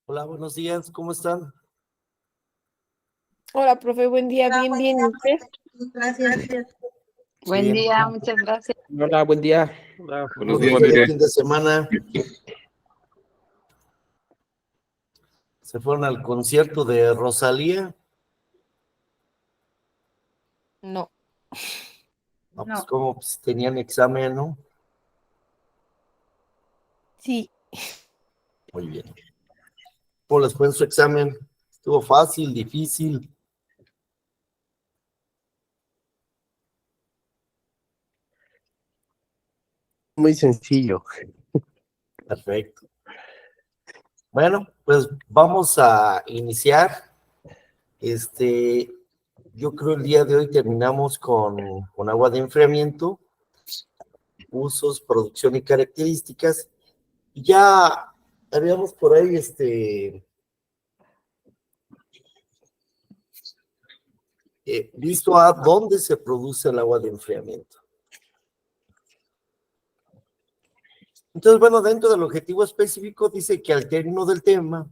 Hola, buenos días, ¿cómo están? Hola, profe, buen día, bien, bien, ¿y usted? Gracias. Buen Bien. día, muchas gracias. Hola, buen día. Hola, ¿Cómo buenos les días. fue el fin de semana? ¿Se fueron al concierto de Rosalía? No, No, pues No. como pues, tenían examen, ¿no? sí, Muy bien. ¿Cómo les fue en su examen? ¿Estuvo fácil, difícil? Muy sencillo. Perfecto. Bueno, pues vamos a iniciar. Yo creo el día de hoy terminamos con agua de enfriamiento, usos, producción y características. Ya habíamos por ahí, visto a dónde se produce el agua de enfriamiento. Entonces, bueno, dentro del objetivo específico dice que al término del tema,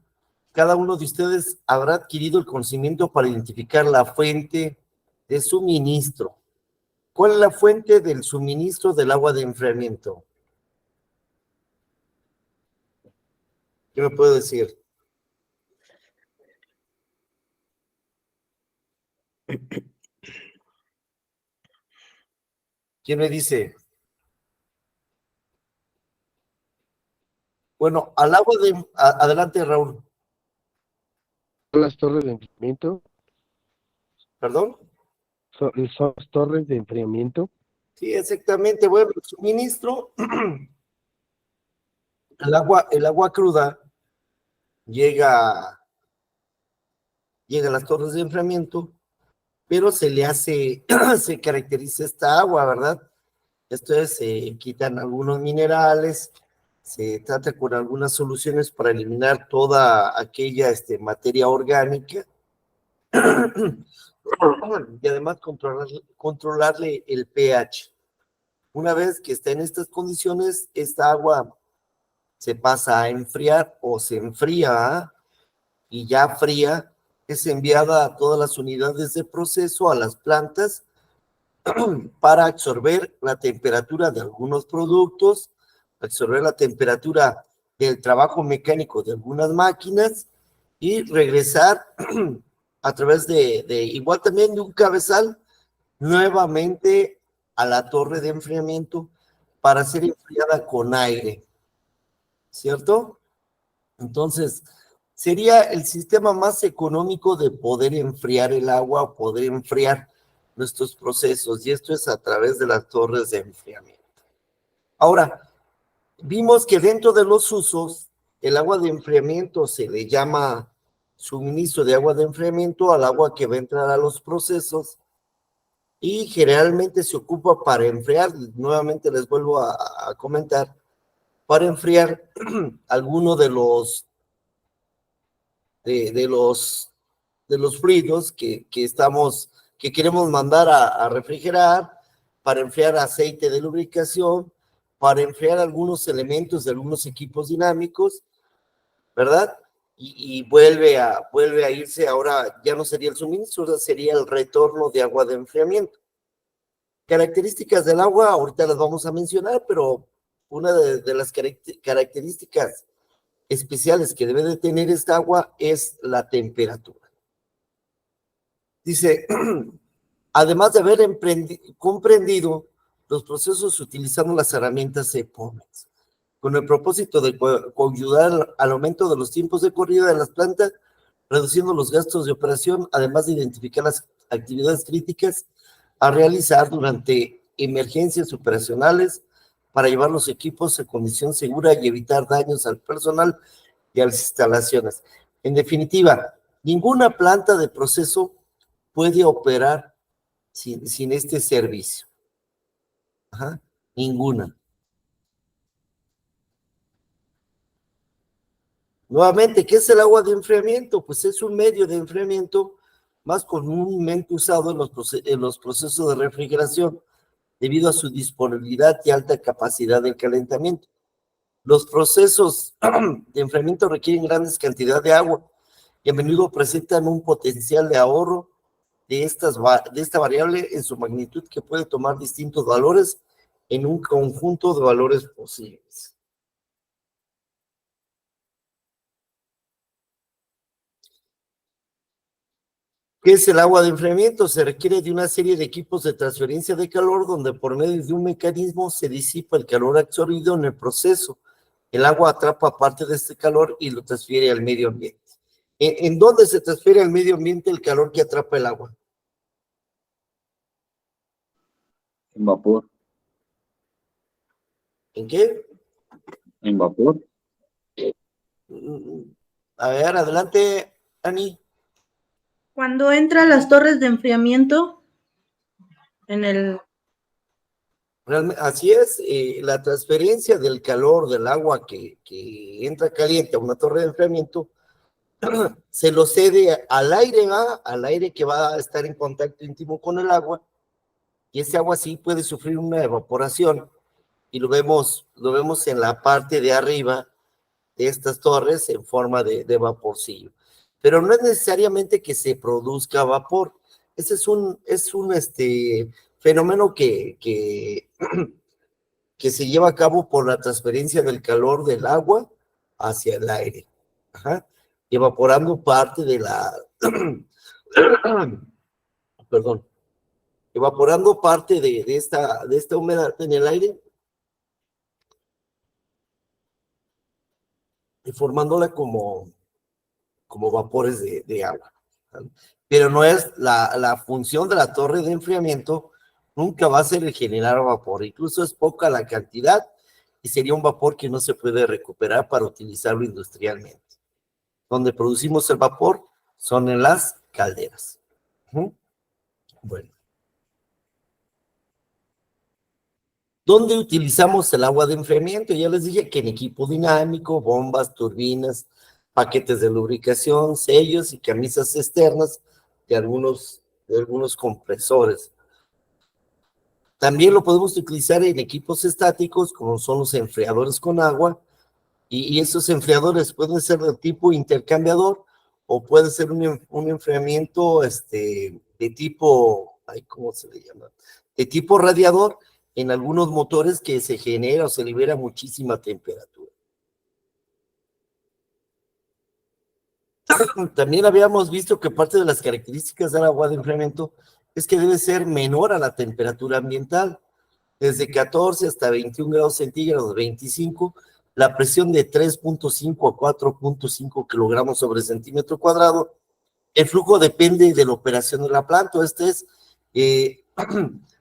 cada uno de ustedes habrá adquirido el conocimiento para identificar la fuente de suministro. ¿Cuál es la fuente del suministro del agua de enfriamiento? ¿Qué me puede decir? ¿Quién me dice? Bueno, al agua de... adelante, Raúl. Las torres de enfriamiento. ¿Perdón? Son las torres de enfriamiento. Sí, exactamente. Bueno, el suministro, el agua cruda llega a las torres de enfriamiento, pero se le hace, se caracteriza esta agua, ¿verdad? Esto es, se quitan algunos minerales, se trata con algunas soluciones para eliminar toda aquella materia orgánica y además controlarle el pH. Una vez que está en estas condiciones, esta agua se pasa a enfriar o se enfría, ¿eh? Y ya fría es enviada a todas las unidades de proceso, a las plantas, para absorber la temperatura de algunos productos, absorber la temperatura del trabajo mecánico de algunas máquinas y regresar a través igual también de un cabezal, nuevamente a la torre de enfriamiento para ser enfriada con aire, ¿cierto? Entonces, sería el sistema más económico de poder enfriar el agua o poder enfriar nuestros procesos, y esto es a través de las torres de enfriamiento. Ahora, vimos que dentro de los usos, el agua de enfriamiento se le llama suministro de agua de enfriamiento al agua que va a entrar a los procesos y generalmente se ocupa para enfriar, nuevamente les vuelvo a comentar, para enfriar alguno de los fluidos que queremos mandar a refrigerar, para enfriar aceite de lubricación, para enfriar algunos elementos de algunos equipos dinámicos, ¿verdad? Y vuelve a irse, ahora ya no sería el suministro, sería el retorno de agua de enfriamiento. Características del agua, ahorita las vamos a mencionar, pero una de las características especiales que debe de tener esta agua es la temperatura. Dice, además de haber comprendido los procesos utilizando las herramientas EPOMEX, con el propósito de ayudar al aumento de los tiempos de corrida de las plantas, reduciendo los gastos de operación, además de identificar las actividades críticas a realizar durante emergencias operacionales para llevar los equipos a condición segura y evitar daños al personal y a las instalaciones. En definitiva, ninguna planta de proceso puede operar sin este servicio. Ajá, ninguna. Nuevamente, ¿qué es el agua de enfriamiento? Pues es un medio de enfriamiento más comúnmente usado en los procesos de refrigeración debido a su disponibilidad y alta capacidad de calentamiento. Los procesos de enfriamiento requieren grandes cantidades de agua y a menudo presentan un potencial de ahorro de esta variable en su magnitud que puede tomar distintos valores en un conjunto de valores posibles. ¿Qué es el agua de enfriamiento? Se requiere de una serie de equipos de transferencia de calor donde por medio de un mecanismo se disipa el calor absorbido en el proceso. El agua atrapa parte de este calor y lo transfiere al medio ambiente. ¿En dónde se transfiere al medio ambiente el calor que atrapa el agua? En vapor. ¿En qué? En vapor. A ver, adelante, Ani. Cuando entra a las torres de enfriamiento, en el... Realmente, así es, la transferencia del calor del agua que entra caliente a una torre de enfriamiento se lo cede al aire, al aire que va a estar en contacto íntimo con el agua, y ese agua sí puede sufrir una evaporación, y lo vemos en la parte de arriba de estas torres en forma de vaporcillo. Pero no es necesariamente que se produzca vapor. Ese es un fenómeno que se lleva a cabo por la transferencia del calor del agua hacia el aire. Ajá. Evaporando parte de la... perdón. Evaporando parte de esta humedad en el aire y formándola como vapores de agua. Pero no es la función de la torre de enfriamiento, nunca va a ser el generar vapor, incluso es poca la cantidad y sería un vapor que no se puede recuperar para utilizarlo industrialmente. Donde producimos el vapor son en las calderas. Bueno. ¿Dónde utilizamos el agua de enfriamiento? Ya les dije que en equipo dinámico, bombas, turbinas, paquetes de lubricación, sellos y camisas externas de algunos compresores. También lo podemos utilizar en equipos estáticos, como son los enfriadores con agua, y esos enfriadores pueden ser de tipo intercambiador o puede ser un enfriamiento de tipo, ¿cómo se le llama? De tipo radiador, en algunos motores que se genera o se libera muchísima temperatura. También habíamos visto que parte de las características del agua de enfriamiento es que debe ser menor a la temperatura ambiental, desde 14 hasta 21 grados centígrados, 25, la presión de 3.5 a 4.5 kilogramos sobre centímetro cuadrado. El flujo depende de la operación de la planta.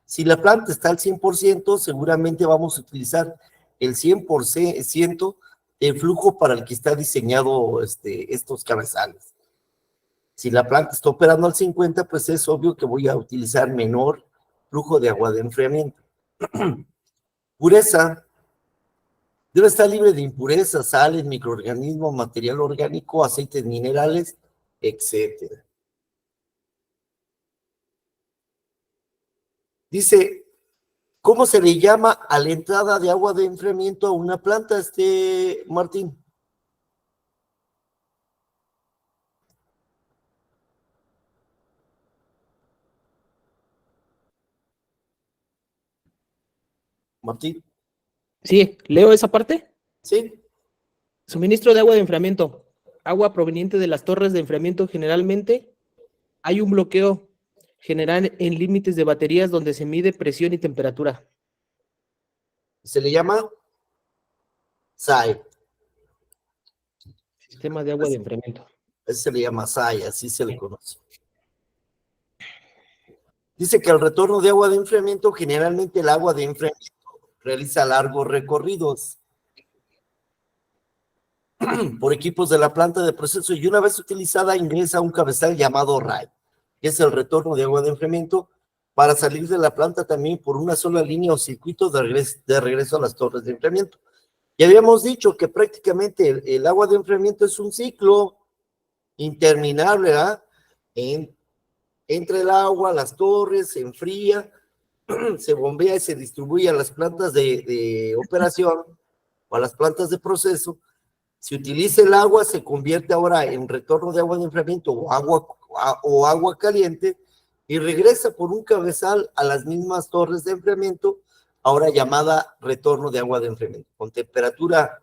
Si la planta está al 100%, seguramente vamos a utilizar el 100% del flujo para el que está diseñado estos cabezales. Si la planta está operando al 50%, pues es obvio que voy a utilizar menor flujo de agua de enfriamiento. Pureza. Debe estar libre de impurezas, sales, microorganismos, material orgánico, aceites minerales, etc. Dice, ¿cómo se le llama a la entrada de agua de enfriamiento a una planta, Martín? Martín, Sí, leo esa parte. ¿sí? Suministro de agua de enfriamiento. Agua proveniente de las torres de enfriamiento. Generalmente hay un bloqueo general en límites de baterías donde se mide presión y temperatura. Se le llama SAE. Sistema de agua de enfriamiento. Ese se le llama SAE, así se le conoce. Dice que al retorno de agua de enfriamiento, generalmente el agua de enfriamiento realiza largos recorridos por equipos de la planta de proceso y una vez utilizada ingresa a un cabezal llamado RAI, que es el retorno de agua de enfriamiento, para salir de la planta también por una sola línea o circuito de regreso a las torres de enfriamiento. Ya habíamos dicho que prácticamente el agua de enfriamiento es un ciclo interminable, ¿verdad? Entra el agua, las torres, se enfría, se bombea y se distribuye a las plantas de operación, o a las plantas de proceso, se utiliza el agua, se convierte ahora en retorno de agua de enfriamiento o agua caliente y regresa por un cabezal a las mismas torres de enfriamiento, ahora llamada retorno de agua de enfriamiento, con temperatura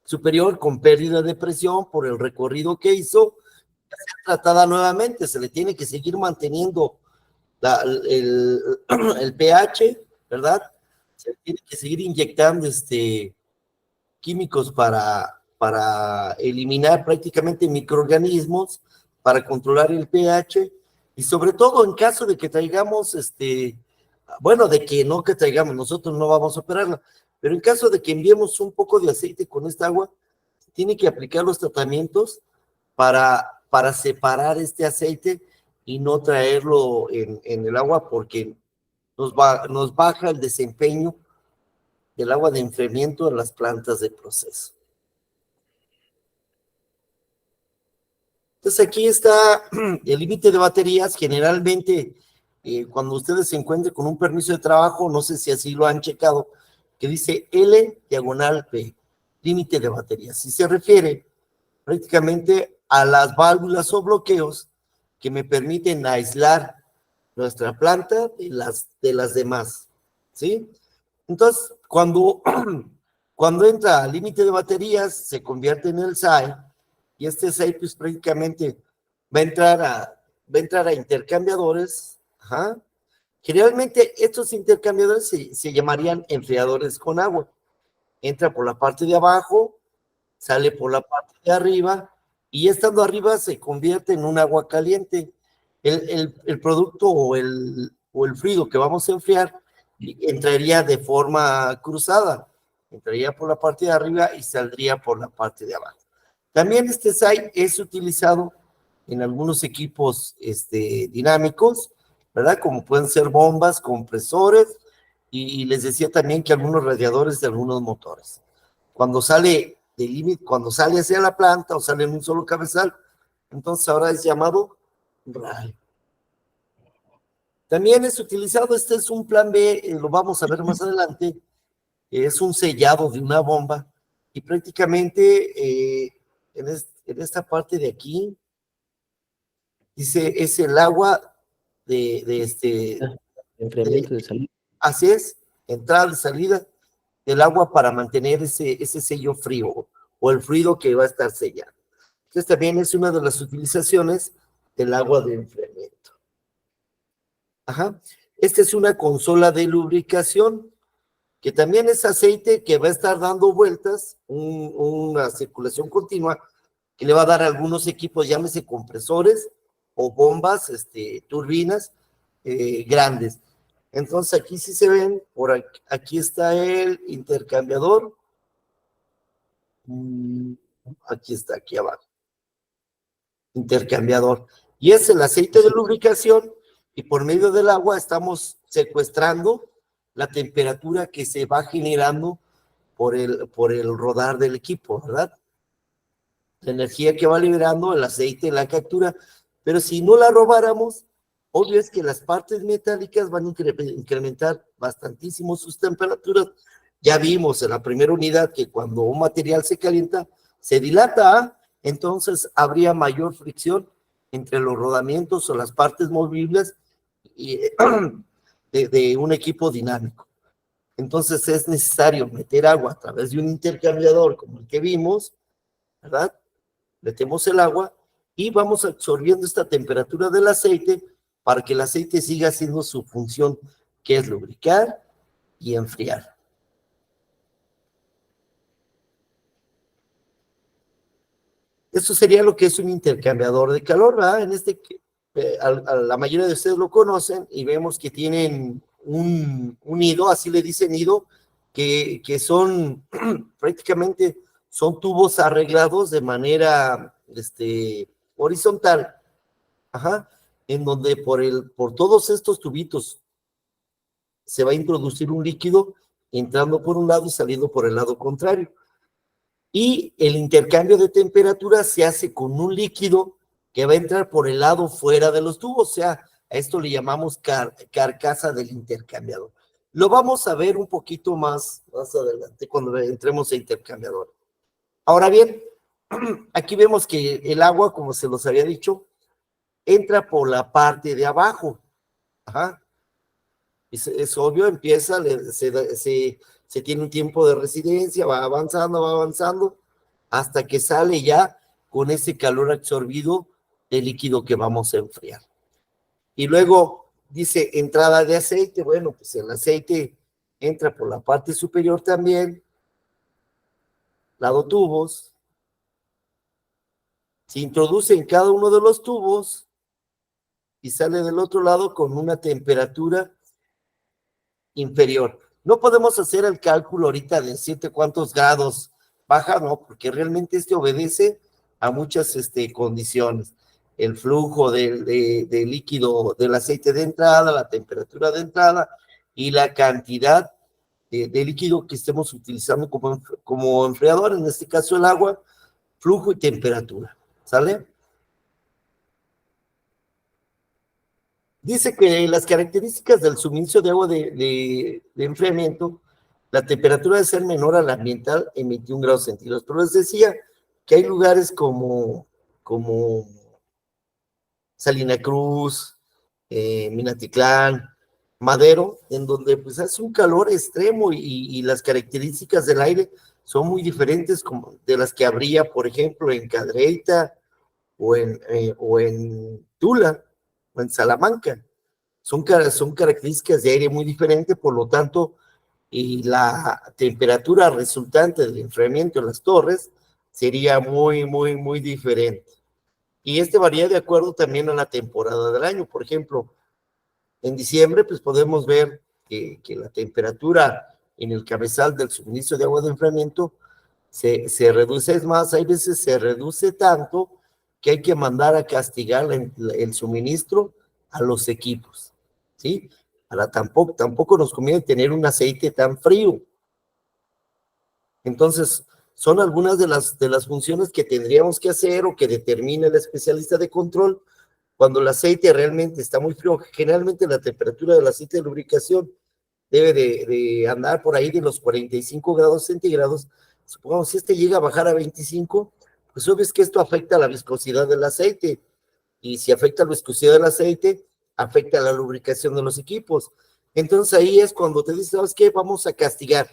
superior, con pérdida de presión por el recorrido que hizo, tratada nuevamente, se le tiene que seguir manteniendo el pH, ¿verdad? Se le tiene que seguir inyectando químicos para eliminar prácticamente microorganismos, para controlar el pH, y sobre todo en caso de que traigamos, bueno, de que no que traigamos, nosotros no vamos a operarla, pero en caso de que enviemos un poco de aceite con esta agua, se tiene que aplicar los tratamientos para separar este aceite y no traerlo en el agua, porque nos baja el desempeño del agua de enfriamiento en las plantas de proceso. Entonces aquí está el límite de baterías. Generalmente cuando ustedes se encuentren con un permiso de trabajo, no sé si así lo han checado, que dice L/P, límite de baterías. Si se refiere prácticamente a las válvulas o bloqueos que me permiten aislar nuestra planta de las demás, ¿sí? Entonces, cuando entra al límite de baterías, se convierte en el SAE, y este SAE pues prácticamente va a entrar a intercambiadores. Ajá. Generalmente estos intercambiadores se llamarían enfriadores con agua. Entra por la parte de abajo, sale por la parte de arriba, y estando arriba se convierte en un agua caliente. El producto o el fluido que vamos a enfriar entraría de forma cruzada, entraría por la parte de arriba y saldría por la parte de abajo. También este SAE es utilizado en algunos equipos dinámicos, ¿verdad? Como pueden ser bombas, compresores, y les decía también que algunos radiadores de algunos motores. Cuando sale del límite, cuando sale hacia la planta o sale en un solo cabezal, entonces ahora es llamado RAE. También es utilizado, este es un plan B, lo vamos a ver más adelante, es un sellado de una bomba, y prácticamente en esta parte de aquí, dice, es el agua Enfriamiento de salida. así es, entrada y salida del agua para mantener ese sello frío o el fluido que va a estar sellado. Entonces también es una de las utilizaciones del agua de enfriamiento. Ajá. Esta es una consola de lubricación, que también es aceite que va a estar dando vueltas, una circulación continua, que le va a dar a algunos equipos, llámese compresores o bombas, turbinas grandes. Entonces aquí sí se ven, aquí está el intercambiador, aquí está, aquí abajo, intercambiador, y es el aceite de lubricación, y por medio del agua estamos secuestrando la temperatura que se va generando por el rodar del equipo, ¿verdad? La energía que va liberando el aceite en la captura, pero si no la robáramos, obvio es que las partes metálicas van a incrementar bastantísimo sus temperaturas. Ya vimos en la primera unidad que cuando un material se calienta, se dilata, entonces habría mayor fricción entre los rodamientos o las partes movibles de un equipo dinámico. Entonces es necesario meter agua a través de un intercambiador como el que vimos, ¿verdad? Metemos el agua y vamos absorbiendo esta temperatura del aceite para que el aceite siga haciendo su función, que es lubricar y enfriar. Eso sería lo que es un intercambiador de calor, ¿verdad? La mayoría de ustedes lo conocen y vemos que tienen un nido, así le dicen nido, que son prácticamente son tubos arreglados de manera horizontal, ajá, en donde por todos estos tubitos se va a introducir un líquido entrando por un lado y saliendo por el lado contrario. Y el intercambio de temperatura se hace con un líquido que va a entrar por el lado fuera de los tubos, o sea, a esto le llamamos carcasa del intercambiador. Lo vamos a ver un poquito más adelante cuando entremos a intercambiador. Ahora bien, aquí vemos que el agua, como se los había dicho, entra por la parte de abajo. Ajá. Es obvio, empieza, se tiene un tiempo de residencia, va avanzando, hasta que sale ya con ese calor absorbido del líquido que vamos a enfriar. Y luego dice entrada de aceite. Bueno, pues el aceite entra por la parte superior también, lado tubos, se introduce en cada uno de los tubos y sale del otro lado con una temperatura inferior. No podemos hacer el cálculo ahorita de 7 cuántos grados baja, no, porque realmente obedece a muchas condiciones. El flujo de líquido del aceite de entrada, la temperatura de entrada y la cantidad de líquido que estemos utilizando como enfriador, en este caso el agua, flujo y temperatura. ¿Sale? Dice que las características del suministro de agua de enfriamiento, la temperatura debe ser menor a la ambiental en 21 grados centígrados. Pero les decía que hay lugares como Salina Cruz, Minatitlán, Madero, en donde pues hace un calor extremo y las características del aire son muy diferentes de las que habría, por ejemplo, en Cadereyta o en Tula o en Salamanca. Son características de aire muy diferentes, por lo tanto, y la temperatura resultante del enfriamiento en las torres sería muy, muy, muy diferente. Y varía de acuerdo también a la temporada del año. Por ejemplo, en diciembre, pues podemos ver que la temperatura en el cabezal del suministro de agua de enfriamiento se reduce. Es más, hay veces se reduce tanto que hay que mandar a castigar el suministro a los equipos, ¿sí? Ahora tampoco nos conviene tener un aceite tan frío. Entonces, son algunas de las funciones que tendríamos que hacer o que determina el especialista de control cuando el aceite realmente está muy frío. Generalmente la temperatura del aceite de lubricación debe de andar por ahí de los 45 grados centígrados. Supongamos si llega a bajar a 25, pues obvio es que esto afecta a la viscosidad del aceite, y si afecta a la viscosidad del aceite, afecta a la lubricación de los equipos. Entonces ahí es cuando te dicen, ¿sabes qué? Vamos a castigar.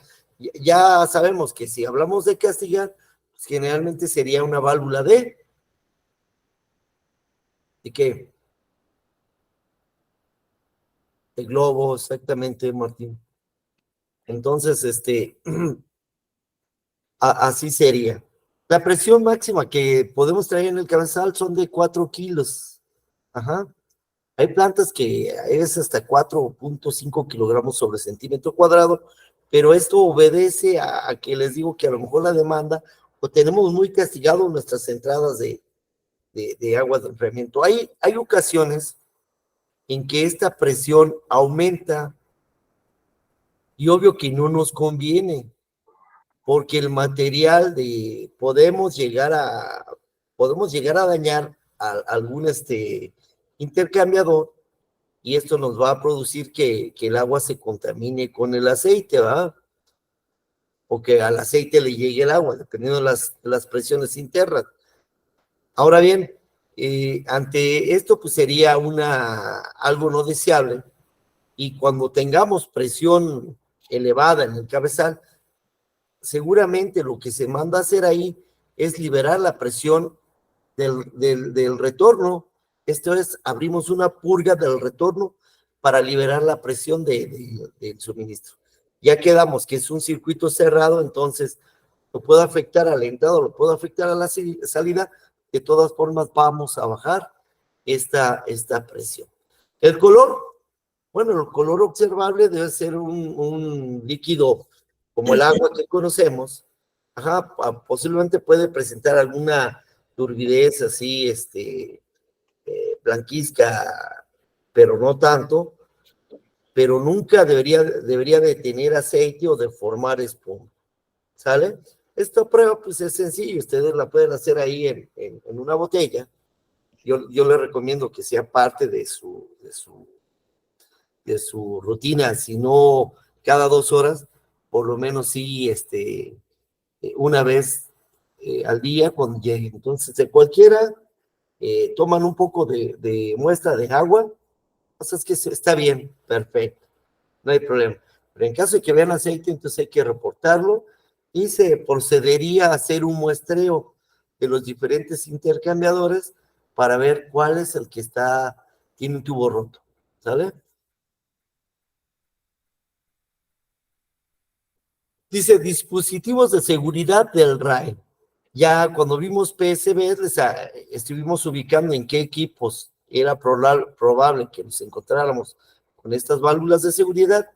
Ya sabemos que si hablamos de castigar, pues generalmente sería una válvula ¿de qué? De globo, exactamente, Martín. Entonces, así sería. La presión máxima que podemos traer en el cabezal son de 4 kilos. Ajá. Hay plantas que es hasta 4.5 kilogramos sobre centímetro cuadrado, pero esto obedece a que les digo que a lo mejor la demanda, o tenemos muy castigado nuestras entradas de agua de enfriamiento. Hay ocasiones en que esta presión aumenta y obvio que no nos conviene, porque el material podemos llegar a dañar algún intercambiador, y esto nos va a producir que el agua se contamine con el aceite, ¿verdad? O que al aceite le llegue el agua, dependiendo de las presiones internas. Ahora bien, ante esto pues sería algo no deseable, y cuando tengamos presión elevada en el cabezal, seguramente lo que se manda a hacer ahí es liberar la presión del retorno. Esto es, abrimos una purga del retorno para liberar la presión del suministro. Ya quedamos que es un circuito cerrado, entonces lo puede afectar a la entrada, lo puede afectar a la salida. De todas formas vamos a bajar esta presión. El color, bueno, el color observable debe ser un líquido como el agua que conocemos. Ajá, posiblemente puede presentar alguna turbidez así, blanquizca, pero no tanto, pero nunca debería de tener aceite o de formar espuma. ¿Sale? Esta prueba pues es sencilla, ustedes la pueden hacer ahí en una botella. Yo les recomiendo que sea parte de su rutina, si no cada 2 horas, por lo menos sí, una vez al día cuando llegue. Entonces, de cualquiera, toman un poco de muestra de agua, o sea, es que está bien, perfecto, no hay problema. Pero en caso de que vean aceite, entonces hay que reportarlo y se procedería a hacer un muestreo de los diferentes intercambiadores para ver cuál es el que tiene un tubo roto, ¿sale? Dice, dispositivos de seguridad del RAE. Ya cuando vimos PSB, estuvimos ubicando en qué equipos era probable que nos encontráramos con estas válvulas de seguridad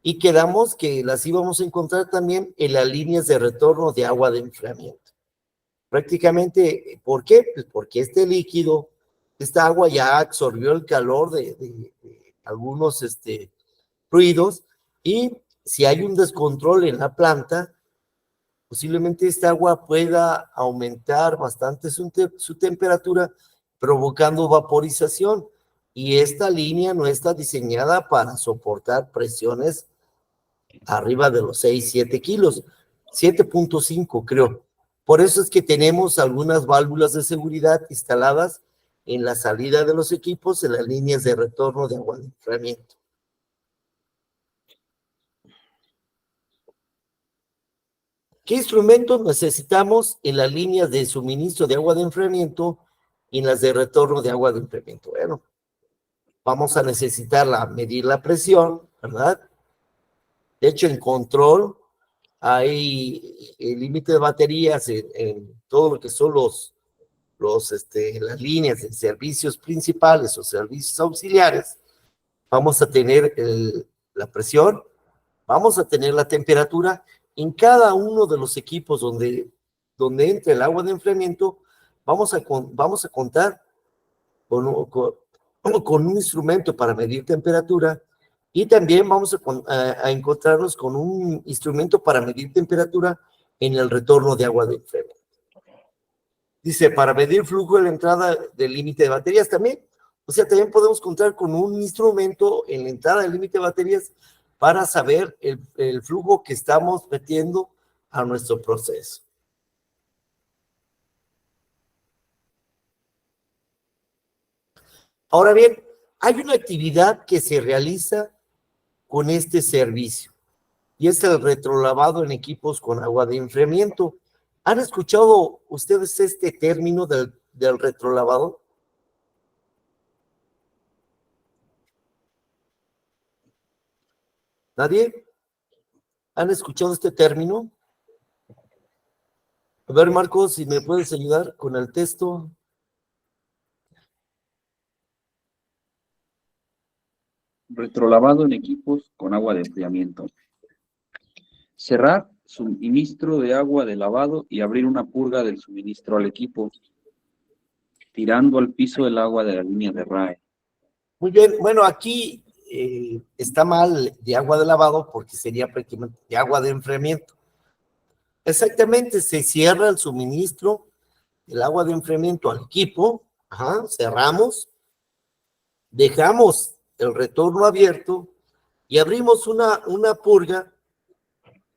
y quedamos que las íbamos a encontrar también en las líneas de retorno de agua de enfriamiento. Prácticamente, ¿por qué? Pues porque este líquido, esta agua ya absorbió el calor de algunos fluidos y si hay un descontrol en la planta, posiblemente esta agua pueda aumentar bastante su temperatura, provocando vaporización. Y esta línea no está diseñada para soportar presiones arriba de los 6, 7 kilos, 7.5 creo. Por eso es que tenemos algunas válvulas de seguridad instaladas en la salida de los equipos, en las líneas de retorno de agua de enfriamiento. ¿Qué instrumentos necesitamos en las líneas de suministro de agua de enfriamiento y en las de retorno de agua de enfriamiento? Bueno, vamos a necesitar medir la presión, ¿verdad? De hecho, en control hay el límite de baterías en todo lo que son las líneas de servicios principales o servicios auxiliares. Vamos a tener la presión, vamos a tener la temperatura. En cada uno de los equipos donde entre el agua de enfriamiento, vamos a contar con un instrumento para medir temperatura y también vamos a encontrarnos con un instrumento para medir temperatura en el retorno de agua de enfriamiento. Dice, para medir flujo de la entrada del límite de baterías también. O sea, también podemos contar con un instrumento en la entrada del límite de baterías para saber el flujo que estamos metiendo a nuestro proceso. Ahora bien, hay una actividad que se realiza con este servicio y es el retrolavado en equipos con agua de enfriamiento. ¿Han escuchado ustedes este término del retrolavado? ¿Nadie? ¿Han escuchado este término? A ver, Marcos, si me puedes ayudar con el texto. Retrolavado en equipos con agua de enfriamiento. Cerrar suministro de agua de lavado y abrir una purga del suministro al equipo, tirando al piso el agua de la línea de RAE. Muy bien, bueno, aquí está mal de agua de lavado porque sería prácticamente de agua de enfriamiento. Exactamente, se cierra el suministro del agua de enfriamiento al equipo, cerramos, dejamos el retorno abierto y abrimos una purga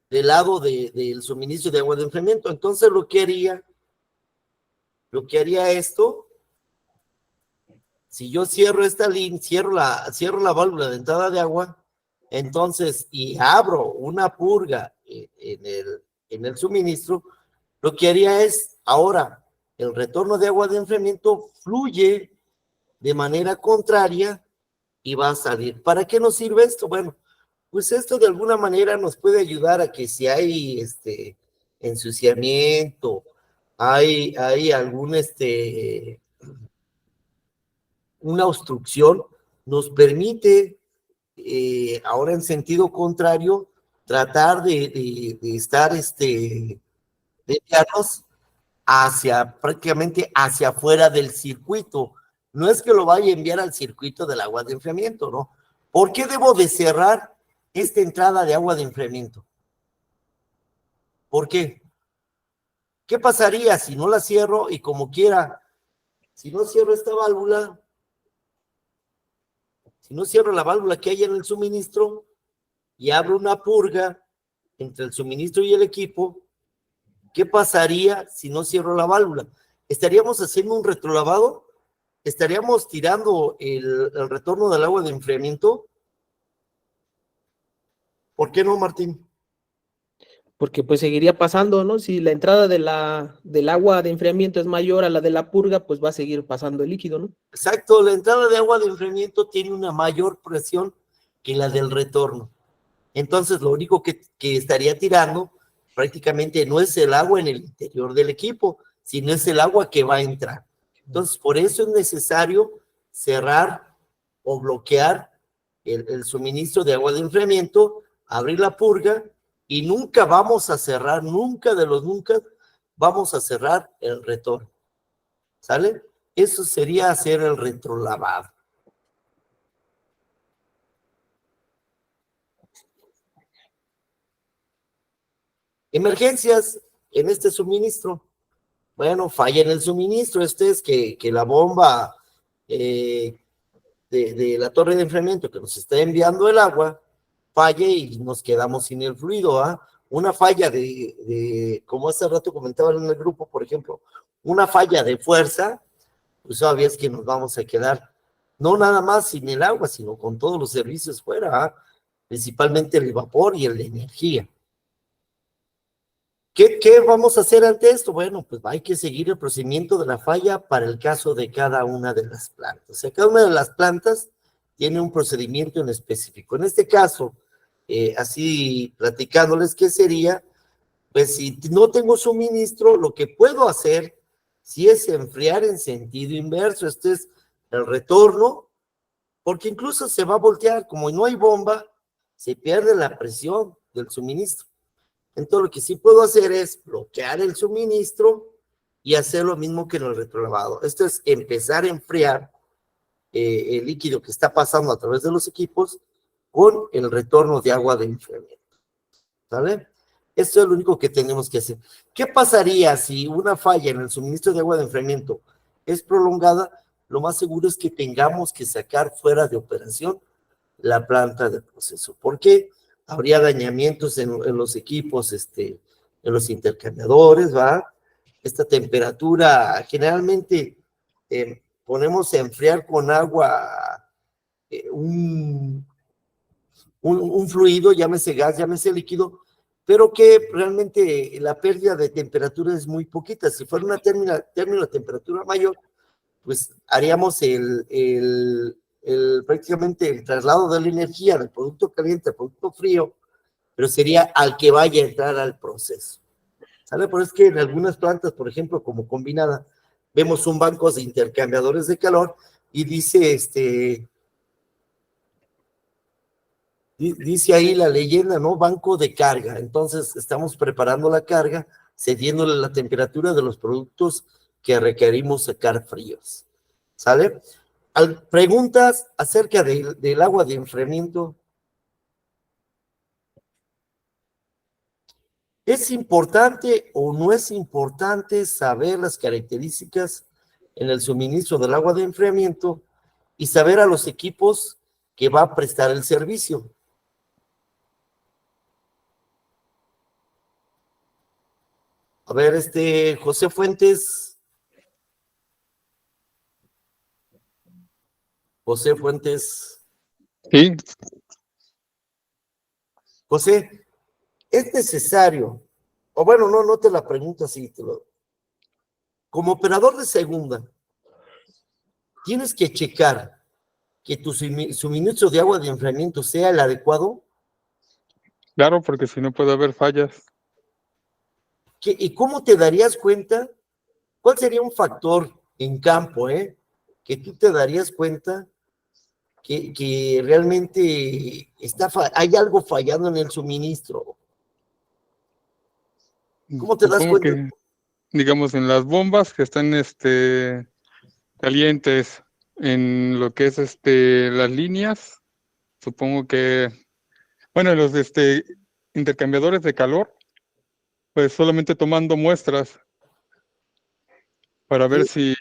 del lado del suministro de agua de enfriamiento. Entonces lo que haría esto, si yo cierro esta línea, cierro la válvula de entrada de agua, entonces, y abro una purga en el suministro, lo que haría es, ahora, el retorno de agua de enfriamiento fluye de manera contraria y va a salir. ¿Para qué nos sirve esto? Bueno, pues esto de alguna manera nos puede ayudar a que si hay ensuciamiento, hay algún una obstrucción, nos permite ahora en sentido contrario tratar de estar desviarnos prácticamente hacia afuera del circuito. No es que lo vaya a enviar al circuito del agua de enfriamiento, ¿no? ¿Por qué debo de cerrar esta entrada de agua de enfriamiento? ¿Por qué? ¿Qué pasaría si no la cierro y como quiera, si no cierro esta válvula, si no cierro la válvula que hay en el suministro, y abro una purga entre el suministro y el equipo, ¿qué pasaría si no cierro la válvula? ¿Estaríamos haciendo un retrolavado? ¿Estaríamos tirando el retorno del agua de enfriamiento? ¿Por qué no, Martín? Porque pues seguiría pasando, ¿no? Si la entrada del agua de enfriamiento es mayor a la de la purga, pues va a seguir pasando el líquido, ¿no? Exacto, la entrada de agua de enfriamiento tiene una mayor presión que la del retorno. Entonces, lo único que estaría tirando prácticamente no es el agua en el interior del equipo, sino es el agua que va a entrar. Entonces, por eso es necesario cerrar o bloquear el suministro de agua de enfriamiento, abrir la purga y nunca vamos a cerrar, nunca de los nunca vamos a cerrar el retorno. ¿Sale? Eso sería hacer el retrolavado. Emergencias en este suministro. Bueno, falla en el suministro. Este es que la bomba de la torre de enfriamiento que nos está enviando el agua falle y nos quedamos sin el fluido. Una falla como hace rato comentaban en el grupo, por ejemplo, una falla de fuerza, pues todavía es que nos vamos a quedar no nada más sin el agua, sino con todos los servicios fuera, principalmente el vapor y el de energía. ¿Qué vamos a hacer ante esto? Bueno, pues hay que seguir el procedimiento de la falla para el caso de cada una de las plantas. O sea, cada una de las plantas tiene un procedimiento en específico. En este caso, así platicándoles qué sería, pues si no tengo suministro, lo que puedo hacer sí es enfriar en sentido inverso. Este es el retorno, porque incluso se va a voltear, como no hay bomba, se pierde la presión del suministro. Entonces, lo que sí puedo hacer es bloquear el suministro y hacer lo mismo que en el retrolavado. Esto es empezar a enfriar el líquido que está pasando a través de los equipos con el retorno de agua de enfriamiento. ¿Sale? Esto es lo único que tenemos que hacer. ¿Qué pasaría si una falla en el suministro de agua de enfriamiento es prolongada? Lo más seguro es que tengamos que sacar fuera de operación la planta de proceso. ¿Por qué? Habría dañamientos en los equipos, en los intercambiadores, ¿va? Esta temperatura, generalmente ponemos a enfriar con agua un fluido, llámese gas, llámese líquido, pero que realmente la pérdida de temperatura es muy poquita. Si fuera una término de temperatura mayor, pues haríamos prácticamente el traslado de la energía del producto caliente al producto frío, pero sería al que vaya a entrar al proceso. ¿Sale? Por eso es que en algunas plantas, por ejemplo, como combinada, vemos un banco de intercambiadores de calor y dice dice ahí la leyenda, ¿no? Banco de carga. Entonces, estamos preparando la carga, cediéndole la temperatura de los productos que requerimos sacar fríos. ¿Sale? Preguntas acerca del agua de enfriamiento. ¿Es importante o no es importante saber las características en el suministro del agua de enfriamiento y saber a los equipos que va a prestar el servicio? A ver, José Fuentes. José Fuentes. Sí, José, es necesario, o bueno, no te la pregunto así, como operador de segunda, tienes que checar que tu suministro de agua de enfriamiento sea el adecuado. claro, porque si no puede haber fallas. ¿Y cómo te darías cuenta? ¿Cuál sería un factor en campo, que tú te darías cuenta que realmente hay algo fallando en el suministro? ¿Cómo te das Supongo cuenta? que, digamos, en las bombas que están calientes, en lo que es las líneas, supongo que, bueno, en los intercambiadores de calor, pues solamente tomando muestras para ver si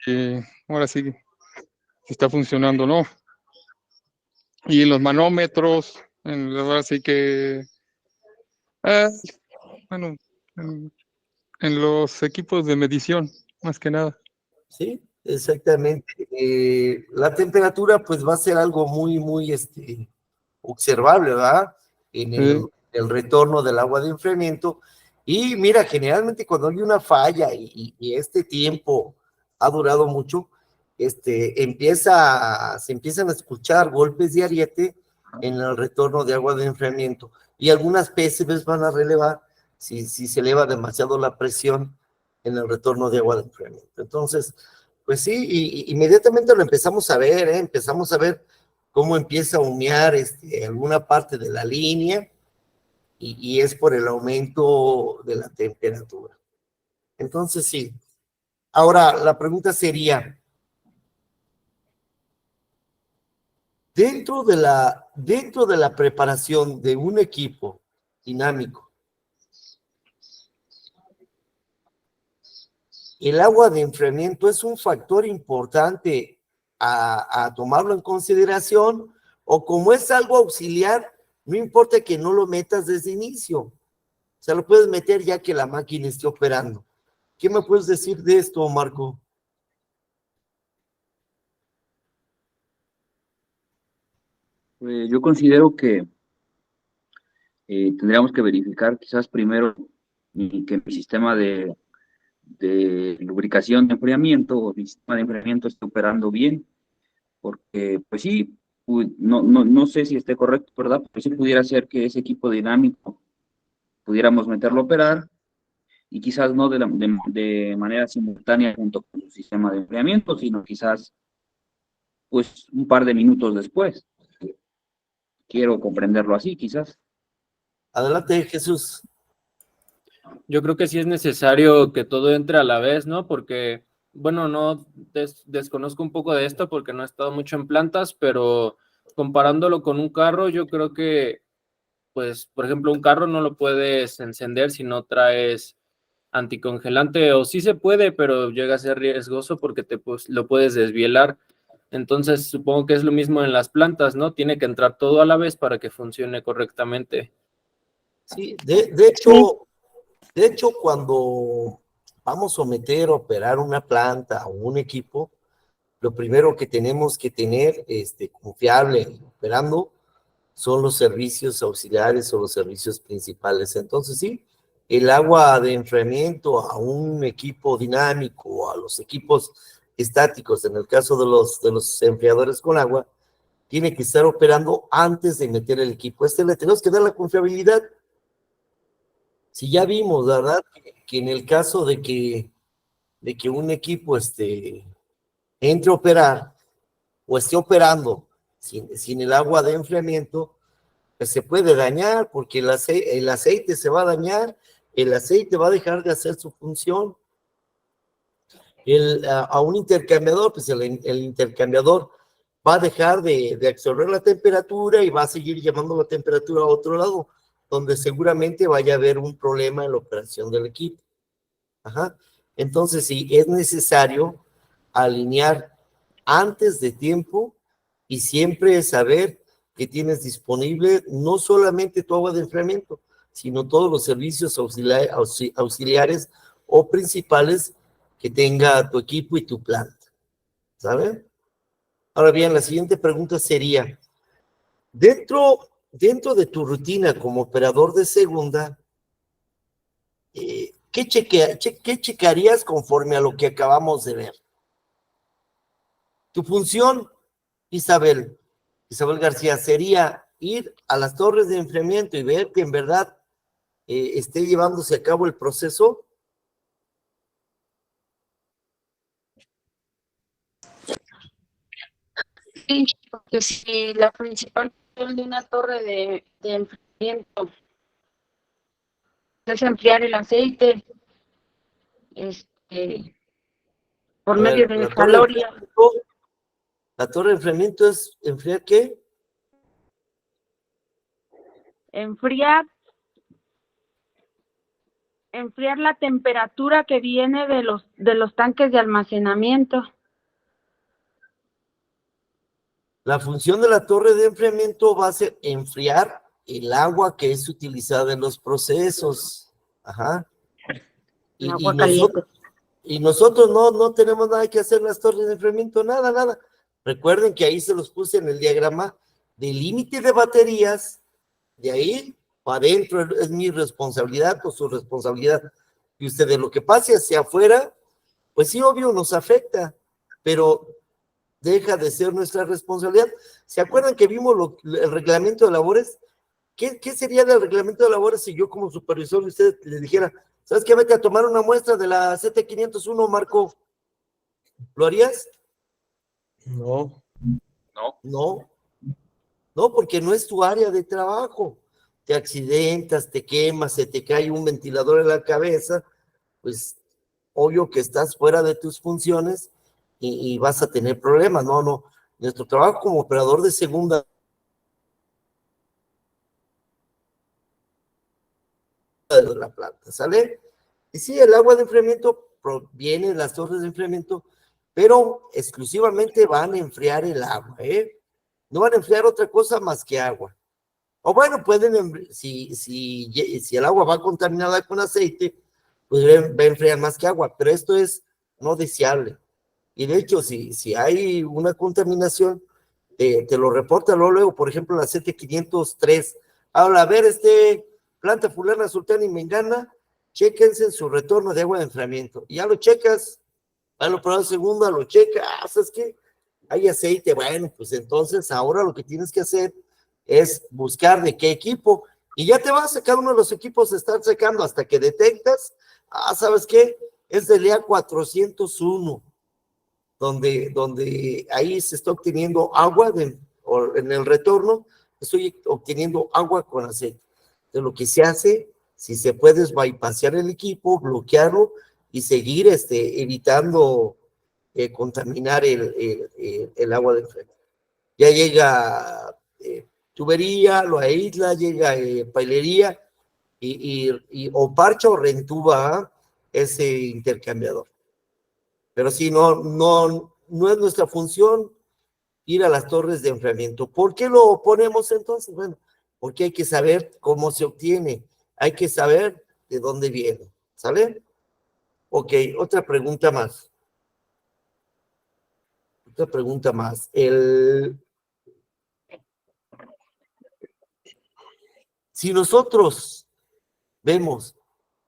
ahora sí si está funcionando o no. Y en los manómetros, Ahora sí que, ah, bueno, en los equipos de medición, más que nada. Sí, exactamente. La temperatura pues va a ser algo muy, muy observable, ¿verdad? En el retorno del agua de enfriamiento. Y mira, generalmente cuando hay una falla y este tiempo ha durado mucho, se empiezan a escuchar golpes de ariete en el retorno de agua de enfriamiento. Y algunas PSVs van a relevar si se eleva demasiado la presión en el retorno de agua de enfriamiento. Entonces, pues sí, inmediatamente lo empezamos a ver, empezamos a ver cómo empieza a humear alguna parte de la línea y es por el aumento de la temperatura. Entonces, sí. Ahora, la pregunta sería, dentro de la preparación de un equipo dinámico, el agua de enfriamiento es un factor importante a tomarlo en consideración, o como es algo auxiliar, no importa que no lo metas desde inicio, o sea, lo puedes meter ya que la máquina esté operando. ¿Qué me puedes decir de esto, Marco? Yo considero que tendríamos que verificar quizás primero que mi sistema de lubricación de enfriamiento o mi sistema de enfriamiento esté operando bien, porque pues sí, no sé si esté correcto, ¿verdad? Pero sí pudiera ser que ese equipo dinámico pudiéramos meterlo a operar y quizás no de manera simultánea junto con su sistema de enfriamiento, sino quizás pues un par de minutos después. Quiero comprenderlo así, quizás. Adelante, Jesús. Yo creo que sí es necesario que todo entre a la vez, ¿no? Porque, bueno, no desconozco un poco de esto porque no he estado mucho en plantas, pero comparándolo con un carro, yo creo que, pues, por ejemplo, un carro no lo puedes encender si no traes anticongelante, o sí se puede, pero llega a ser riesgoso porque pues, lo puedes desvielar. Entonces, supongo que es lo mismo en las plantas, ¿no? Tiene que entrar todo a la vez para que funcione correctamente. Sí, de hecho, cuando vamos a someter a operar una planta o un equipo, lo primero que tenemos que tener confiable operando son los servicios auxiliares o los servicios principales. Entonces, sí, el agua de enfriamiento a un equipo dinámico o a los equipos estáticos, en el caso de los enfriadores con agua, tiene que estar operando antes de meter el equipo. Le tenemos que dar la confiabilidad. Si ya vimos, ¿verdad? Que en el caso de que un equipo entre a operar o esté operando sin el agua de enfriamiento, pues se puede dañar porque el aceite se va a dañar, el aceite va a dejar de hacer su función. A un intercambiador, pues el intercambiador va a dejar de absorber la temperatura y va a seguir llevando la temperatura a otro lado, donde seguramente vaya a haber un problema en la operación del equipo. Ajá. Entonces, sí, es necesario alinear antes de tiempo y siempre saber que tienes disponible no solamente tu agua de enfriamiento, sino todos los servicios auxiliares o principales que tenga tu equipo y tu planta. ¿Sabes? Ahora bien, la siguiente pregunta sería, dentro de tu rutina como operador de segunda, ¿qué checarías conforme a lo que acabamos de ver? Tu función, Isabel García, sería ir a las torres de enfriamiento y ver que en verdad esté llevándose a cabo el proceso. Sí, porque si la principal función de una torre de enfriamiento es enfriar el aceite, por medio del calor. La torre de enfriamiento es enfriar ¿qué? Enfriar la temperatura que viene de los tanques de almacenamiento. La función de la torre de enfriamiento va a ser enfriar el agua que es utilizada en los procesos. Ajá. Y, Agua y caliente. nosotros, y nosotros no tenemos nada que hacer en las torres de enfriamiento, nada. Recuerden que ahí se los puse en el diagrama de límite de baterías, de ahí para adentro es mi responsabilidad o su responsabilidad. Y ustedes lo que pase hacia afuera, pues sí, obvio, nos afecta, pero deja de ser nuestra responsabilidad. ¿Se acuerdan que vimos el reglamento de labores? ¿Qué sería el reglamento de labores si yo como supervisor de ustedes les dijera, ¿sabes qué? Vete a tomar una muestra de la CT501, Marco. ¿Lo harías? No. No, porque no es tu área de trabajo. Te accidentas, te quemas, se te cae un ventilador en la cabeza, pues obvio que estás fuera de tus funciones y vas a tener problemas. No. Nuestro trabajo como operador de segunda de la planta, ¿sale? Y sí, el agua de enfriamiento proviene de las torres de enfriamiento, pero exclusivamente van a enfriar el agua, ¿eh? No van a enfriar otra cosa más que agua. O bueno, pueden, si el agua va contaminada con aceite, pues va a enfriar más que agua, pero esto es no deseable. Y de hecho, si hay una contaminación, te lo reporta luego, por ejemplo, la CT503. Ahora, a ver, planta fulana, sultana y mengana, chéquense en su retorno de agua de enfriamiento. Y ya lo checas, a lo prueba segunda, lo checa, ¿sabes qué? Hay aceite, bueno, pues entonces ahora lo que tienes que hacer es buscar de qué equipo, y ya te vas a cada uno de los equipos a estar secando hasta que detectas, ¿sabes qué? Es del EA401, donde ahí se está obteniendo agua, en el retorno, estoy obteniendo agua con aceite. Entonces, lo que se hace, si se puede, es bypassear el equipo, bloquearlo y seguir evitando contaminar el agua del frente. Ya llega tubería, lo aísla, llega pailería o parcha o rentuba ese intercambiador. Pero sí, no es nuestra función ir a las torres de enfriamiento. ¿Por qué lo ponemos entonces? Bueno, porque hay que saber cómo se obtiene, hay que saber de dónde viene, ¿sale? Ok, otra pregunta más. Si nosotros vemos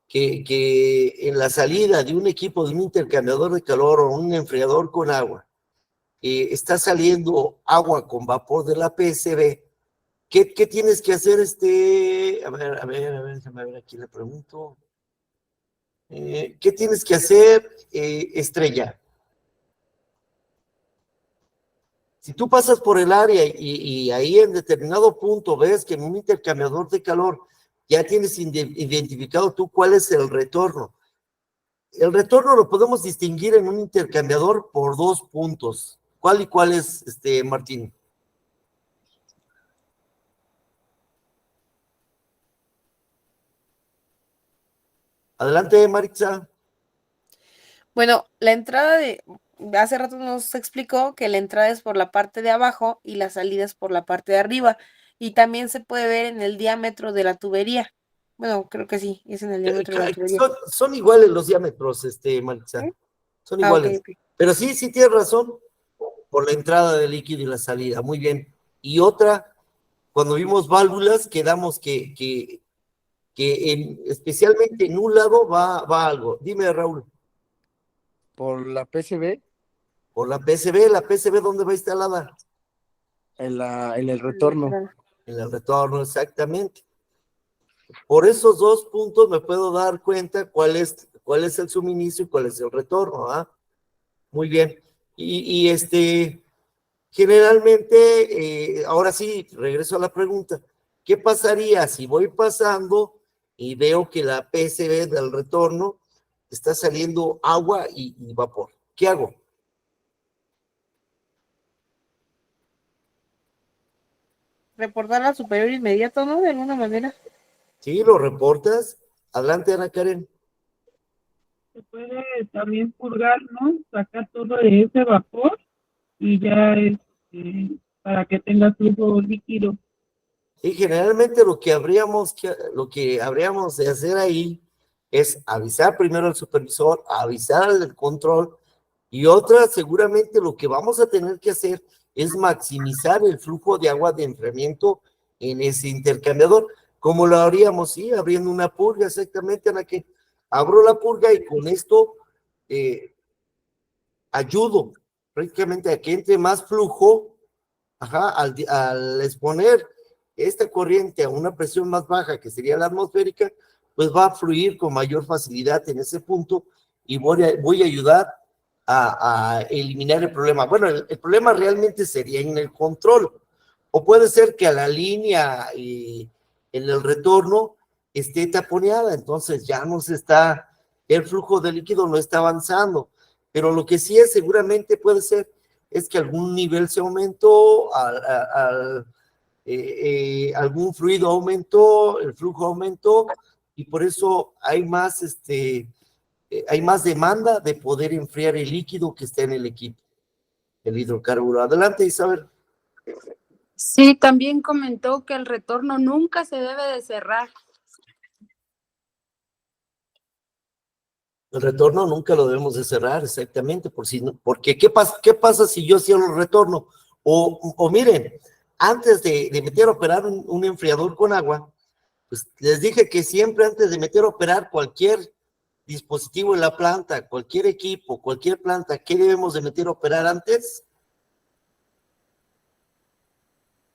que en la salida de un equipo, de un intercambiador de calor o un enfriador con agua, está saliendo agua con vapor de la PSB, ¿qué tienes que hacer? A ver, aquí le pregunto. ¿Qué tienes que hacer, Estrella? Si tú pasas por el área y ahí en determinado punto ves que en un intercambiador de calor ya tienes identificado tú cuál es el retorno. El retorno lo podemos distinguir en un intercambiador por 2 puntos. ¿Cuál y cuál es, Martín? Adelante, Maritza. Bueno, la entrada hace rato nos explicó que la entrada es por la parte de abajo y la salida es por la parte de arriba. Y también se puede ver en el diámetro de la tubería. Bueno, creo que sí, es en el diámetro de la tubería. Son iguales los diámetros, Maritza. ¿Sí? Son Ah, ok, iguales. ok. Pero sí tienes razón, por la entrada del líquido y la salida. Muy bien. Y otra, cuando vimos válvulas, quedamos que especialmente en un lado va algo. Dime, Raúl. Por la PCB, Por la PCB, ¿dónde va instalada? en el retorno. En el retorno, exactamente. Por esos 2 puntos me puedo dar cuenta cuál es el suministro y cuál es el retorno, ¿ah? Muy bien. Y generalmente, ahora sí, regreso a la pregunta. ¿Qué pasaría si voy pasando y veo que la PCB del retorno está saliendo agua y vapor? ¿Qué hago? Reportar al superior inmediato, ¿no? De alguna manera. ¿Sí? ¿Lo reportas? Adelante, Ana Karen. Se puede también purgar, ¿no? Sacar todo de ese vapor y ya para que tenga flujo líquido. Y generalmente lo que habríamos de hacer ahí es avisar primero al supervisor, avisar al control, y otra, seguramente lo que vamos a tener que hacer es maximizar el flujo de agua de enfriamiento en ese intercambiador, como lo haríamos, sí, abriendo una purga, exactamente, en la que abro la purga y con esto ayudo prácticamente a que entre más flujo, al exponer esta corriente a una presión más baja, que sería la atmosférica, pues va a fluir con mayor facilidad en ese punto y voy a ayudar a eliminar el problema. Bueno, el problema realmente sería en el control, o puede ser que a la línea y en el retorno esté taponeada, entonces ya no se está, el flujo de líquido no está avanzando, pero lo que sí es seguramente puede ser es que algún nivel se aumentó, algún fluido aumentó, el flujo aumentó, y por eso hay más demanda de poder enfriar el líquido que está en el equipo, el hidrocarburo. Adelante, Isabel. Sí, también comentó que el retorno nunca se debe de cerrar. El retorno nunca lo debemos de cerrar, exactamente, porque ¿qué pasa si yo cierro el retorno? O miren, antes de meter a operar un enfriador con agua, pues les dije que siempre antes de meter a operar cualquier dispositivo en la planta, cualquier equipo, cualquier planta, ¿qué debemos de meter a operar antes?